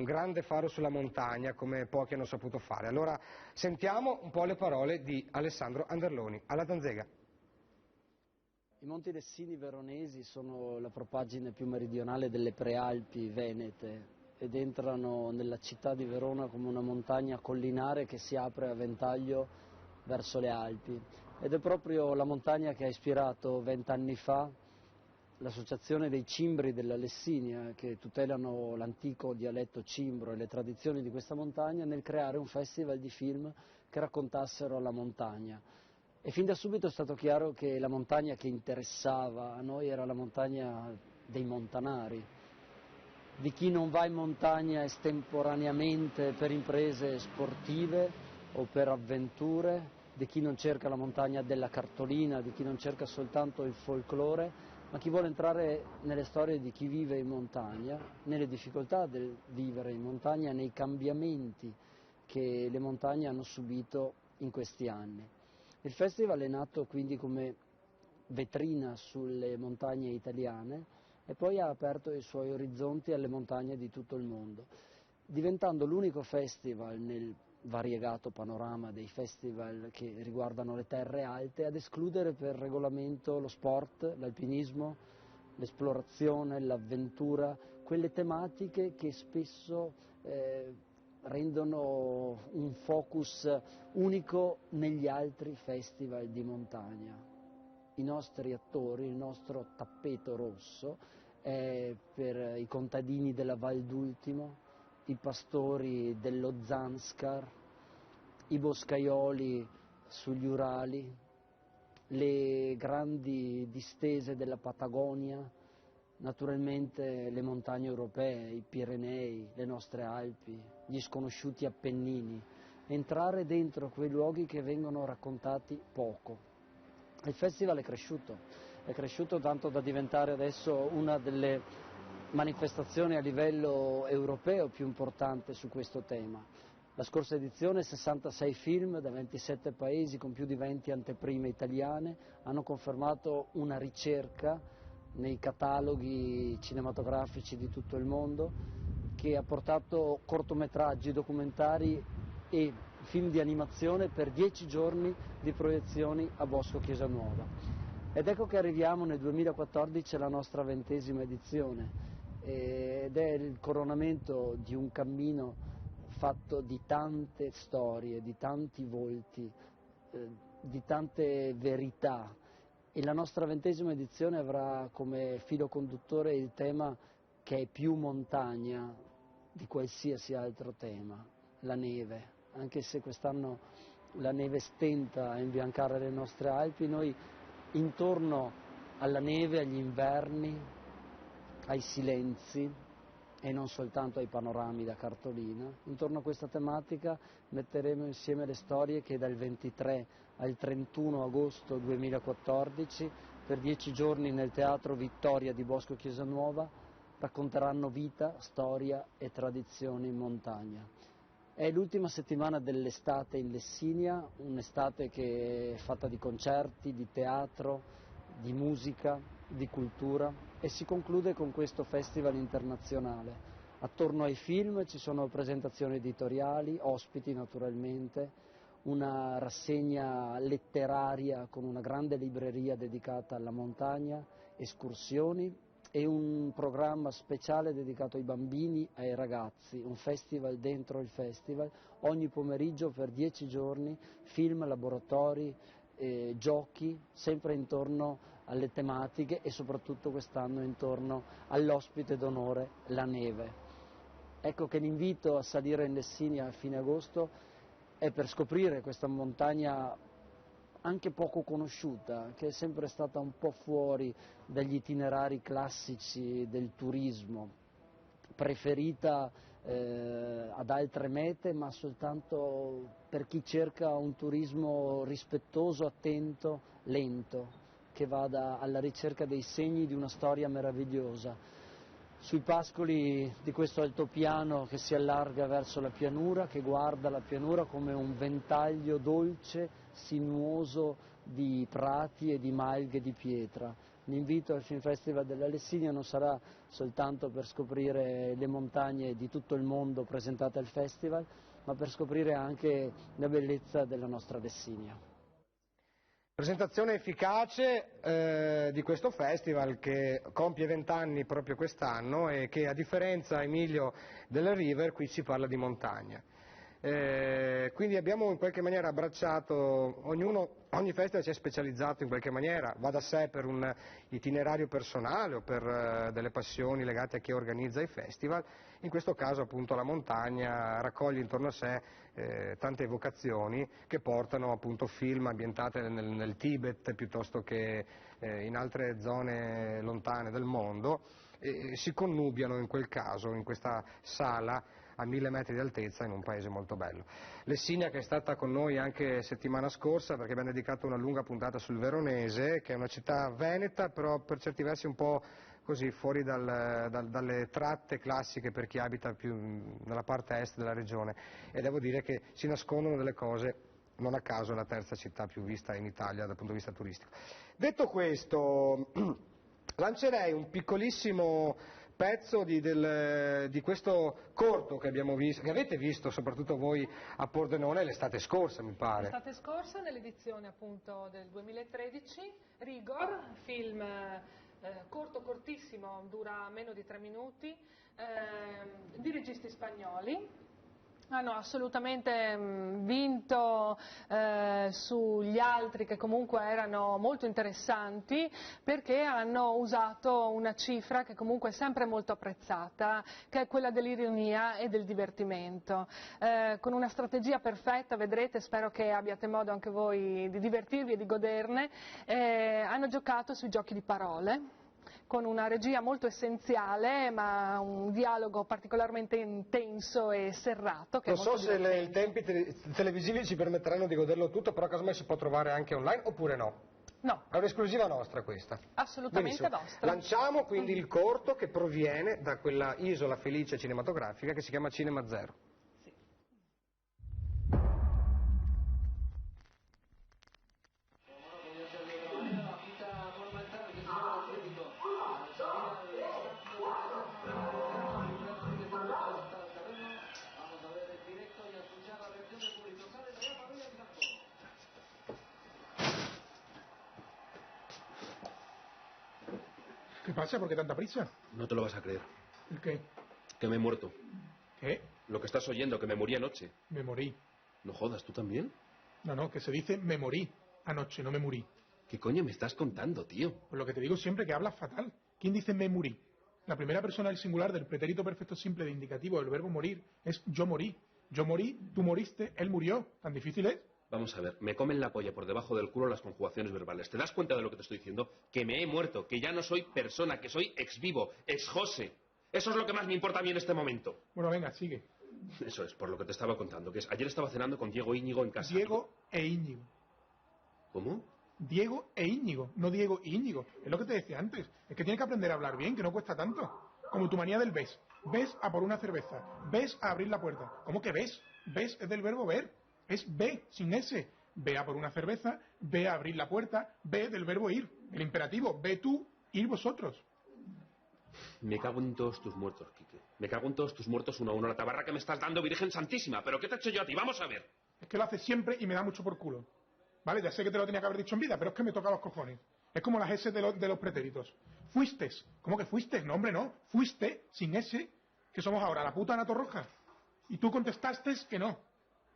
grande faro sulla montagna come pochi hanno saputo fare. Allora sentiamo un po' le parole di Alessandro Anderloni. Alla Zanzega. I Monti Lessini veronesi sono la propaggine più meridionale delle prealpi venete ed entrano nella città di Verona come una montagna collinare che si apre a ventaglio verso le Alpi. Ed è proprio la montagna che ha ispirato 20 anni fa l'associazione dei cimbri della Lessinia, che tutelano l'antico dialetto cimbro e le tradizioni di questa montagna, nel creare un festival di film che raccontassero la montagna. E fin da subito è stato chiaro che la montagna che interessava a noi era la montagna dei montanari, di chi non va in montagna estemporaneamente per imprese sportive o per avventure, di chi non cerca la montagna della cartolina, di chi non cerca soltanto il folklore, ma chi vuole entrare nelle storie di chi vive in montagna, nelle difficoltà del vivere in montagna, nei cambiamenti che le montagne hanno subito in questi anni. Il festival è nato quindi come vetrina sulle montagne italiane e poi ha aperto i suoi orizzonti alle montagne di tutto il mondo, diventando l'unico festival nel variegato panorama dei festival che riguardano le terre alte ad escludere per regolamento lo sport, l'alpinismo, l'esplorazione, l'avventura, quelle tematiche che spesso rendono un focus unico negli altri festival di montagna. I nostri attori, il nostro tappeto rosso è per i contadini della Val d'Ultimo, i pastori dello Zanskar, i boscaioli sugli Urali, le grandi distese della Patagonia, naturalmente le montagne europee, i Pirenei, le nostre Alpi, gli sconosciuti Appennini, entrare dentro quei luoghi che vengono raccontati poco. Il festival è cresciuto tanto da diventare adesso una delle manifestazioni a livello europeo più importante su questo tema. La scorsa edizione 66 film da 27 paesi con più di 20 anteprime italiane hanno confermato una ricerca nei cataloghi cinematografici di tutto il mondo che ha portato cortometraggi, documentari e film di animazione per 10 giorni di proiezioni a Bosco Chiesa Nuova. Ed ecco che arriviamo nel 2014 alla nostra 20ª edizione. Ed è il coronamento di un cammino fatto di tante storie, di tanti volti di tante verità, e la nostra 20ª edizione avrà come filo conduttore il tema che è più montagna di qualsiasi altro tema, la neve. Anche se quest'anno la neve stenta a imbiancare le nostre Alpi, noi intorno alla neve, agli inverni, ai silenzi e non soltanto ai panorami da cartolina, intorno a questa tematica metteremo insieme le storie che dal 23 al 31 agosto 2014 per 10 giorni nel Teatro Vittoria di Bosco Chiesa Nuova racconteranno vita, storia e tradizioni in montagna. È l'ultima settimana dell'estate in Lessinia, un'estate che è fatta di concerti, di teatro, di musica, di cultura, e si conclude con questo festival internazionale. Attorno ai film ci sono presentazioni editoriali, ospiti naturalmente, una rassegna letteraria con una grande libreria dedicata alla montagna, escursioni e un programma speciale dedicato ai bambini e ai ragazzi, un festival dentro il festival, ogni pomeriggio per 10 giorni, film, laboratori, giochi, sempre intorno alle tematiche e soprattutto quest'anno intorno all'ospite d'onore, la neve. Ecco che l'invito a salire in Lessinia a fine agosto è per scoprire questa montagna anche poco conosciuta, che è sempre stata un po' fuori dagli itinerari classici del turismo, preferita ad altre mete, ma soltanto per chi cerca un turismo rispettoso, attento, lento, che vada alla ricerca dei segni di una storia meravigliosa. Sui pascoli di questo altopiano che si allarga verso la pianura, che guarda la pianura come un ventaglio dolce, sinuoso di prati e di malghe di pietra. L'invito al Film Festival della Lessinia non sarà soltanto per scoprire le montagne di tutto il mondo presentate al festival, ma per scoprire anche la bellezza della nostra Lessinia. Presentazione efficace di questo festival che compie 20 anni proprio quest'anno e che, a differenza, Emilio, del River, qui si parla di montagna. Quindi abbiamo in qualche maniera abbracciato, ogni festival si è specializzato in qualche maniera, va da sé per un itinerario personale o per delle passioni legate a chi organizza i festival. In questo caso appunto la montagna raccoglie intorno a sé tante evocazioni che portano appunto film ambientate nel Tibet piuttosto che in altre zone lontane del mondo, e si connubiano in quel caso, in questa sala a 1000 metri di altezza in un paese molto bello. Lessinia, che è stata con noi anche settimana scorsa, perché abbiamo dedicato una lunga puntata sul Veronese, che è una città veneta però per certi versi un po' così fuori dalle tratte classiche per chi abita più nella parte est della regione, e devo dire che si nascondono delle cose. Non a caso è la terza città più vista in Italia dal punto di vista turistico. Detto questo, lancerei un piccolissimo pezzo di questo corto che abbiamo visto, che avete visto soprattutto voi a Pordenone l'estate scorsa, mi pare. L'estate scorsa, nell'edizione appunto del 2013, Rigor, film cortissimo, dura meno di 3 minuti, di registi spagnoli. Hanno assolutamente vinto sugli altri, che comunque erano molto interessanti, perché hanno usato una cifra che comunque è sempre molto apprezzata, che è quella dell'ironia e del divertimento, con una strategia perfetta, vedrete, spero che abbiate modo anche voi di divertirvi e di goderne. Hanno giocato sui giochi di parole, con una regia molto essenziale, ma un dialogo particolarmente intenso e serrato. Che non so se i tempi televisivi ci permetteranno di goderlo tutto, però casomai si può trovare anche online oppure no? No. È un'esclusiva nostra questa. Assolutamente Benissimo. nostra. Lanciamo quindi il corto che proviene da quella isola felice cinematografica che si chiama Cinema Zero. ¿Qué pasa? ¿Por qué tanta prisa? No te lo vas a creer. ¿El qué? Que me he muerto. ¿Qué? Lo que estás oyendo, que me morí anoche. Me morí. No jodas, ¿tú también? No, que se dice me morí anoche, no me morí. ¿Qué coño me estás contando, tío? Pues lo que te digo siempre, que hablas fatal. ¿Quién dice me morí? La primera persona del singular del pretérito perfecto simple de indicativo del verbo morir es yo morí. Yo morí, tú moriste, él murió. ¿Tan difícil es? Vamos a ver, me comen la polla por debajo del culo las conjugaciones verbales. ¿Te das cuenta de lo que te estoy diciendo? Que me he muerto, que ya no soy persona, que soy ex vivo, ex José. Eso es lo que más me importa a mí en este momento. Bueno, venga, sigue. Eso es, por lo que te estaba contando, que es, ayer estaba cenando con Diego Íñigo en casa. Diego e Íñigo. ¿Cómo? Diego e Íñigo, no Diego y Íñigo. Es lo que te decía antes. Es que tienes que aprender a hablar bien, que no cuesta tanto. Como tu manía del ves. Ves a por una cerveza. Ves a abrir la puerta. ¿Cómo que ves? Ves es del verbo ver. Es ve, sin S. Ve a por una cerveza, ve a abrir la puerta, ve del verbo ir. El imperativo, ve tú, ir vosotros. Me cago en todos tus muertos, Quique. Me cago en todos tus muertos uno a uno. La tabarra que me estás dando, Virgen Santísima. ¿Pero qué te he hecho yo a ti? Vamos a ver. Es que lo haces siempre y me da mucho por culo. Vale, ya sé que te lo tenía que haber dicho en vida, pero es que me toca los cojones. Es como las S de los pretéritos. Fuistes. ¿Cómo que fuiste? No, hombre, no. Fuiste, sin S, que somos ahora, la puta Ana Torroja. Y tú contestaste que no.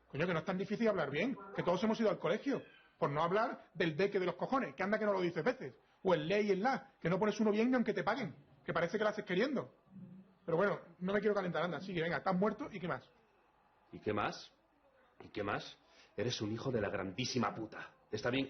Coño, que no es tan difícil hablar bien, que todos hemos ido al colegio. Por no hablar del de que de los cojones, que anda que no lo dices veces. O el le y el la, que no pones uno bien aunque te paguen. Que parece que lo haces queriendo. Pero bueno, no me quiero calentar, anda. Sigue, venga, estás muerto y qué más. ¿Y qué más? ¿Y qué más? Eres un hijo de la grandísima puta. Está bien,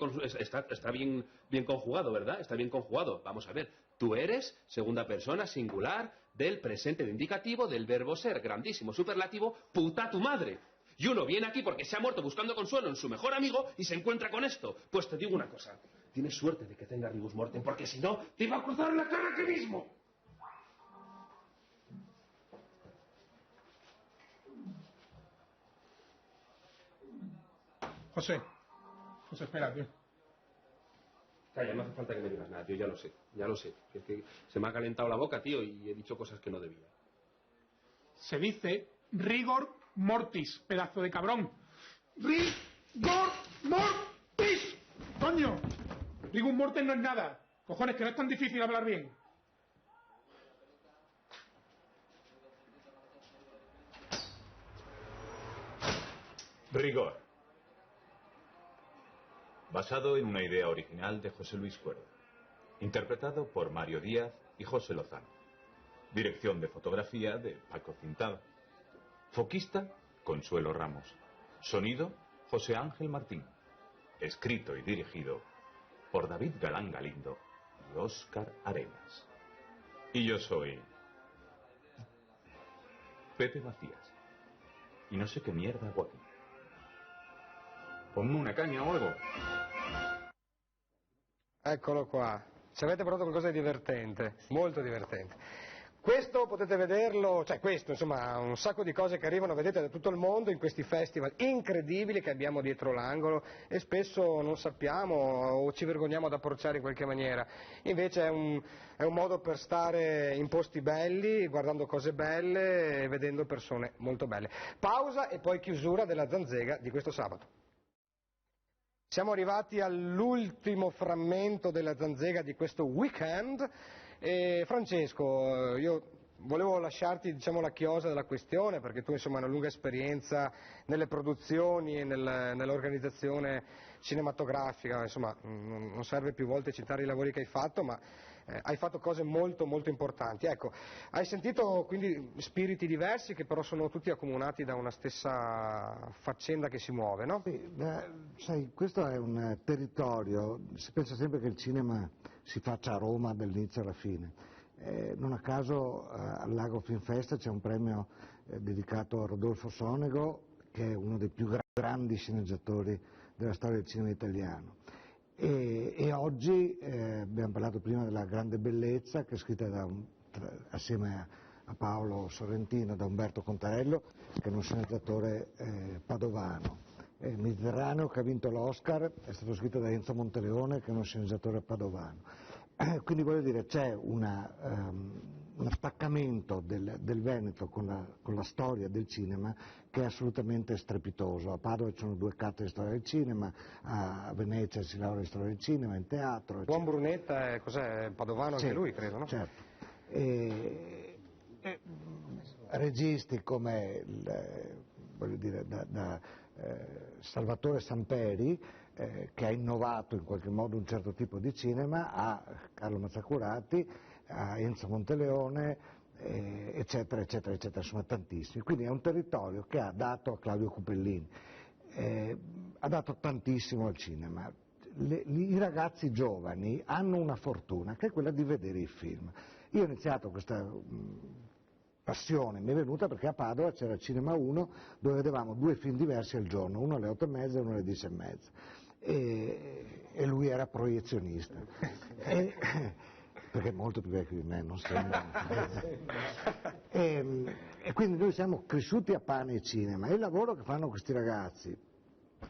está bien conjugado, ¿verdad? Está bien conjugado. Vamos a ver. Tú eres segunda persona singular del presente de indicativo del verbo ser, grandísimo superlativo, puta tu madre. Y uno viene aquí porque se ha muerto buscando consuelo en su mejor amigo y se encuentra con esto. Pues te digo una cosa. Tienes suerte de que tenga rebus mortem, porque si no, te iba a cruzar la cara aquí mismo. José, espera, tío. Calla, no hace falta que me digas nada, tío, ya lo sé. Es que se me ha calentado la boca, tío, y he dicho cosas que no debía. Se dice rigor mortis, pedazo de cabrón. Rigor mortis. Coño, rigor mortis no es nada. Cojones, que no es tan difícil hablar bien. Rigor. Basado en una idea original de José Luis Cuerda. Interpretado por Mario Díaz y José Lozano. Dirección de fotografía de Paco Cintada. Foquista, Consuelo Ramos. Sonido, José Ángel Martín. Escrito y dirigido por David Galán Galindo y Óscar Arenas. Y yo soy Pepe Macías. Y no sé qué mierda hago aquí. Ponme una caña o algo. Eccolo qua. Se avete provato qualcosa di divertente, molto divertente. Questo potete vederlo, cioè questo, insomma, un sacco di cose che arrivano, vedete, da tutto il mondo in questi festival incredibili che abbiamo dietro l'angolo e spesso non sappiamo o ci vergogniamo ad approcciare in qualche maniera. Invece è un modo per stare in posti belli, guardando cose belle e vedendo persone molto belle. Pausa e poi chiusura della Zanzega di questo sabato. Siamo arrivati all'ultimo frammento della Zanzega di questo weekend e Francesco, io volevo lasciarti diciamo, la chiosa della questione perché tu insomma hai una lunga esperienza nelle produzioni e nell'organizzazione cinematografica, insomma non serve più volte citare i lavori che hai fatto ma hai fatto cose molto molto importanti. Ecco, hai sentito quindi spiriti diversi che però sono tutti accomunati da una stessa faccenda che si muove, no? Sì, sai, questo è un territorio, si pensa sempre che il cinema si faccia a Roma dall'inizio alla fine. Non a caso al Lago Film Fest c'è un premio dedicato a Rodolfo Sonego, che è uno dei più grandi sceneggiatori della storia del cinema italiano. E oggi abbiamo parlato prima della Grande Bellezza, che è scritta assieme a Paolo Sorrentino da Umberto Contarello, che è uno sceneggiatore padovano. Mediterraneo, che ha vinto l'Oscar, è stato scritto da Enzo Monteleone, che è uno sceneggiatore padovano. Quindi voglio dire, c'è uno staccamento del Veneto con la storia del cinema che è assolutamente strepitoso. A Padova ci sono 2 cattedre di storia del cinema, a Venezia si laurea di storia del cinema, in teatro. Buon Brunetta è cos'è, padovano anche lui, credo, no? Certo. Registi come, voglio dire, da Salvatore Samperi, che ha innovato in qualche modo un certo tipo di cinema, a Carlo Mazzacurati, a Enzo Monteleone, eccetera, eccetera, eccetera, insomma tantissimi. Quindi è un territorio che ha dato a Claudio Cupellini, ha dato tantissimo al cinema. I ragazzi giovani hanno una fortuna che è quella di vedere i film. Io ho iniziato questa passione, mi è venuta perché a Padova c'era il Cinema 1 dove vedevamo 2 film diversi al giorno, uno alle 8:30 e uno alle 10:30, e lui era proiezionista, perché è molto più vecchio di me, non sembra. E quindi noi siamo cresciuti a pane e cinema, e il lavoro che fanno questi ragazzi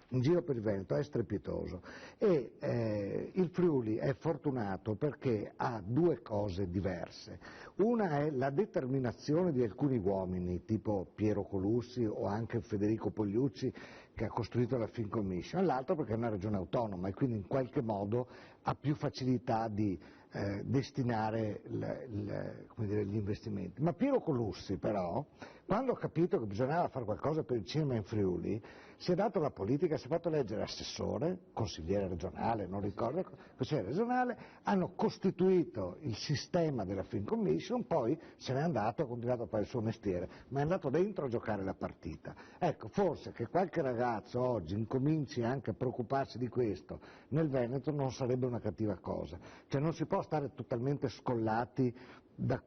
in giro per il Veneto è strepitoso, e il Friuli è fortunato perché ha 2 cose diverse. Una è la determinazione di alcuni uomini tipo Piero Colussi o anche Federico Pogliucci, che ha costruito la Film Commission, l'altro perché è una regione autonoma e quindi in qualche modo ha più facilità di destinare gli investimenti. Ma Piero Colussi però, quando ha capito che bisognava fare qualcosa per il cinema in Friuli, si è dato la politica, si è fatto leggere assessore, consigliere regionale, non ricordo, consigliere regionale, hanno costituito il sistema della Film Commission, poi se n'è andato, ha continuato a fare il suo mestiere, ma è andato dentro a giocare la partita. Ecco, forse che qualche ragazzo oggi incominci anche a preoccuparsi di questo nel Veneto non sarebbe una cattiva cosa, cioè non si può stare totalmente scollati da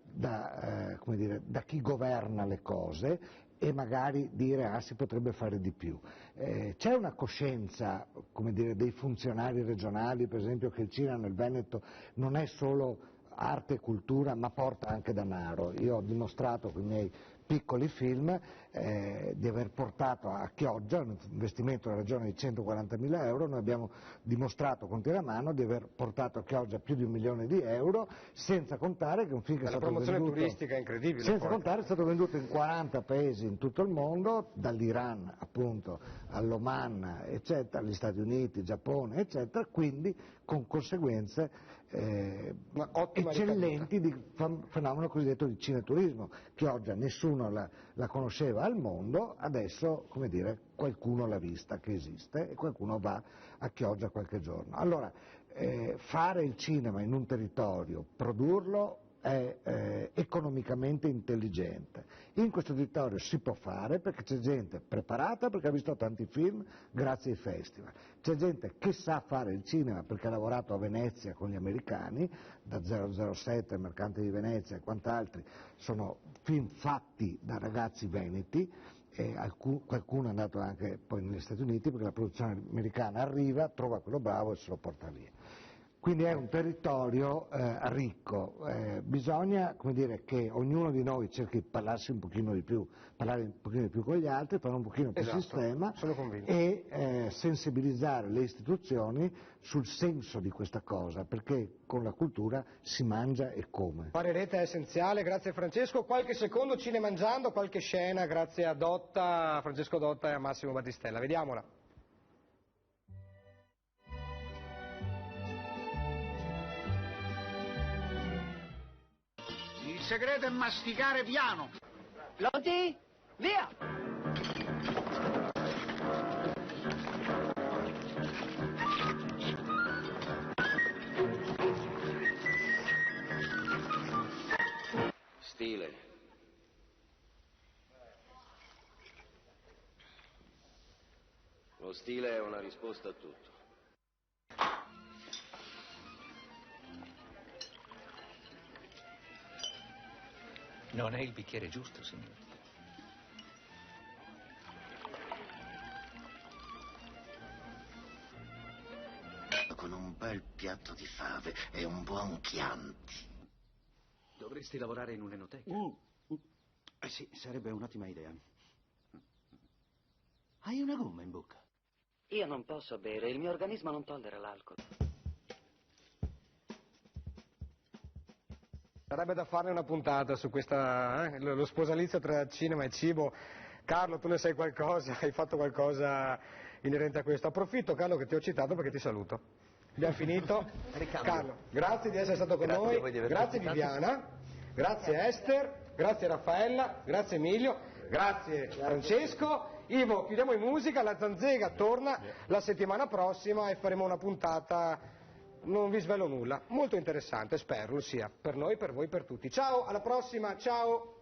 chi governa le cose e magari dire si potrebbe fare di più. C'è una coscienza, dei funzionari regionali, per esempio, che il cinema nel Veneto non è solo arte e cultura, ma porta anche denaro. Io ho dimostrato con i miei piccoli film di aver portato a Chioggia un investimento della regione di 140.000 euro, noi abbiamo dimostrato con Tiramano di aver portato a Chioggia più di 1 milione di euro, senza contare che un film che è stato venduto... La promozione turistica è incredibile. Senza contare è stato venduto in 40 paesi in tutto il mondo, dall'Iran appunto all'Oman, eccetera, agli Stati Uniti, Giappone, eccetera, quindi con conseguenze eccellenti di fenomeno cosiddetto di cineturismo. Chioggia nessuno la conosceva al mondo, adesso qualcuno l'ha vista che esiste e qualcuno va a Chioggia qualche giorno. Allora fare il cinema in un territorio, produrlo è economicamente intelligente. In questo territorio si può fare perché c'è gente preparata, perché ha visto tanti film grazie ai festival, c'è gente che sa fare il cinema perché ha lavorato a Venezia con gli americani, da 007, Il Mercante di Venezia e quant'altri, sono film fatti da ragazzi veneti, e qualcuno è andato anche poi negli Stati Uniti perché la produzione americana arriva, trova quello bravo e se lo porta via. Quindi è un territorio ricco, bisogna che ognuno di noi cerchi di parlare un pochino di più con gli altri, fare un pochino più sistema e sensibilizzare le istituzioni sul senso di questa cosa, perché con la cultura si mangia e come. Fare rete è essenziale, grazie Francesco. Qualche secondo cinemangiando, qualche scena grazie a Dotta, a Francesco Dotta e a Massimo Battistella, vediamola. Il segreto è masticare piano. Pronti? Via! Stile. Lo stile è una risposta a tutto. Non è il bicchiere giusto, signore. Con un bel piatto di fave e un buon Chianti. Dovresti lavorare in un'enoteca. Sì, sarebbe un'ottima idea. Hai una gomma in bocca? Io non posso bere, il mio organismo non tollera l'alcol. Sarebbe da farne una puntata su questa, lo sposalizio tra cinema e cibo. Carlo, tu ne sai qualcosa? Hai fatto qualcosa inerente a questo? Approfitto, Carlo, che ti ho citato perché ti saluto. Abbiamo finito. Carlo, grazie di essere stato con noi, grazie Viviana, grazie Esther, grazie Raffaella, grazie Emilio. Grazie Francesco. Ivo, chiudiamo in musica, la Zanzega torna la settimana prossima e faremo una puntata, non vi svelo nulla, molto interessante, spero lo sia, per noi, per voi, per tutti. Ciao, alla prossima, ciao!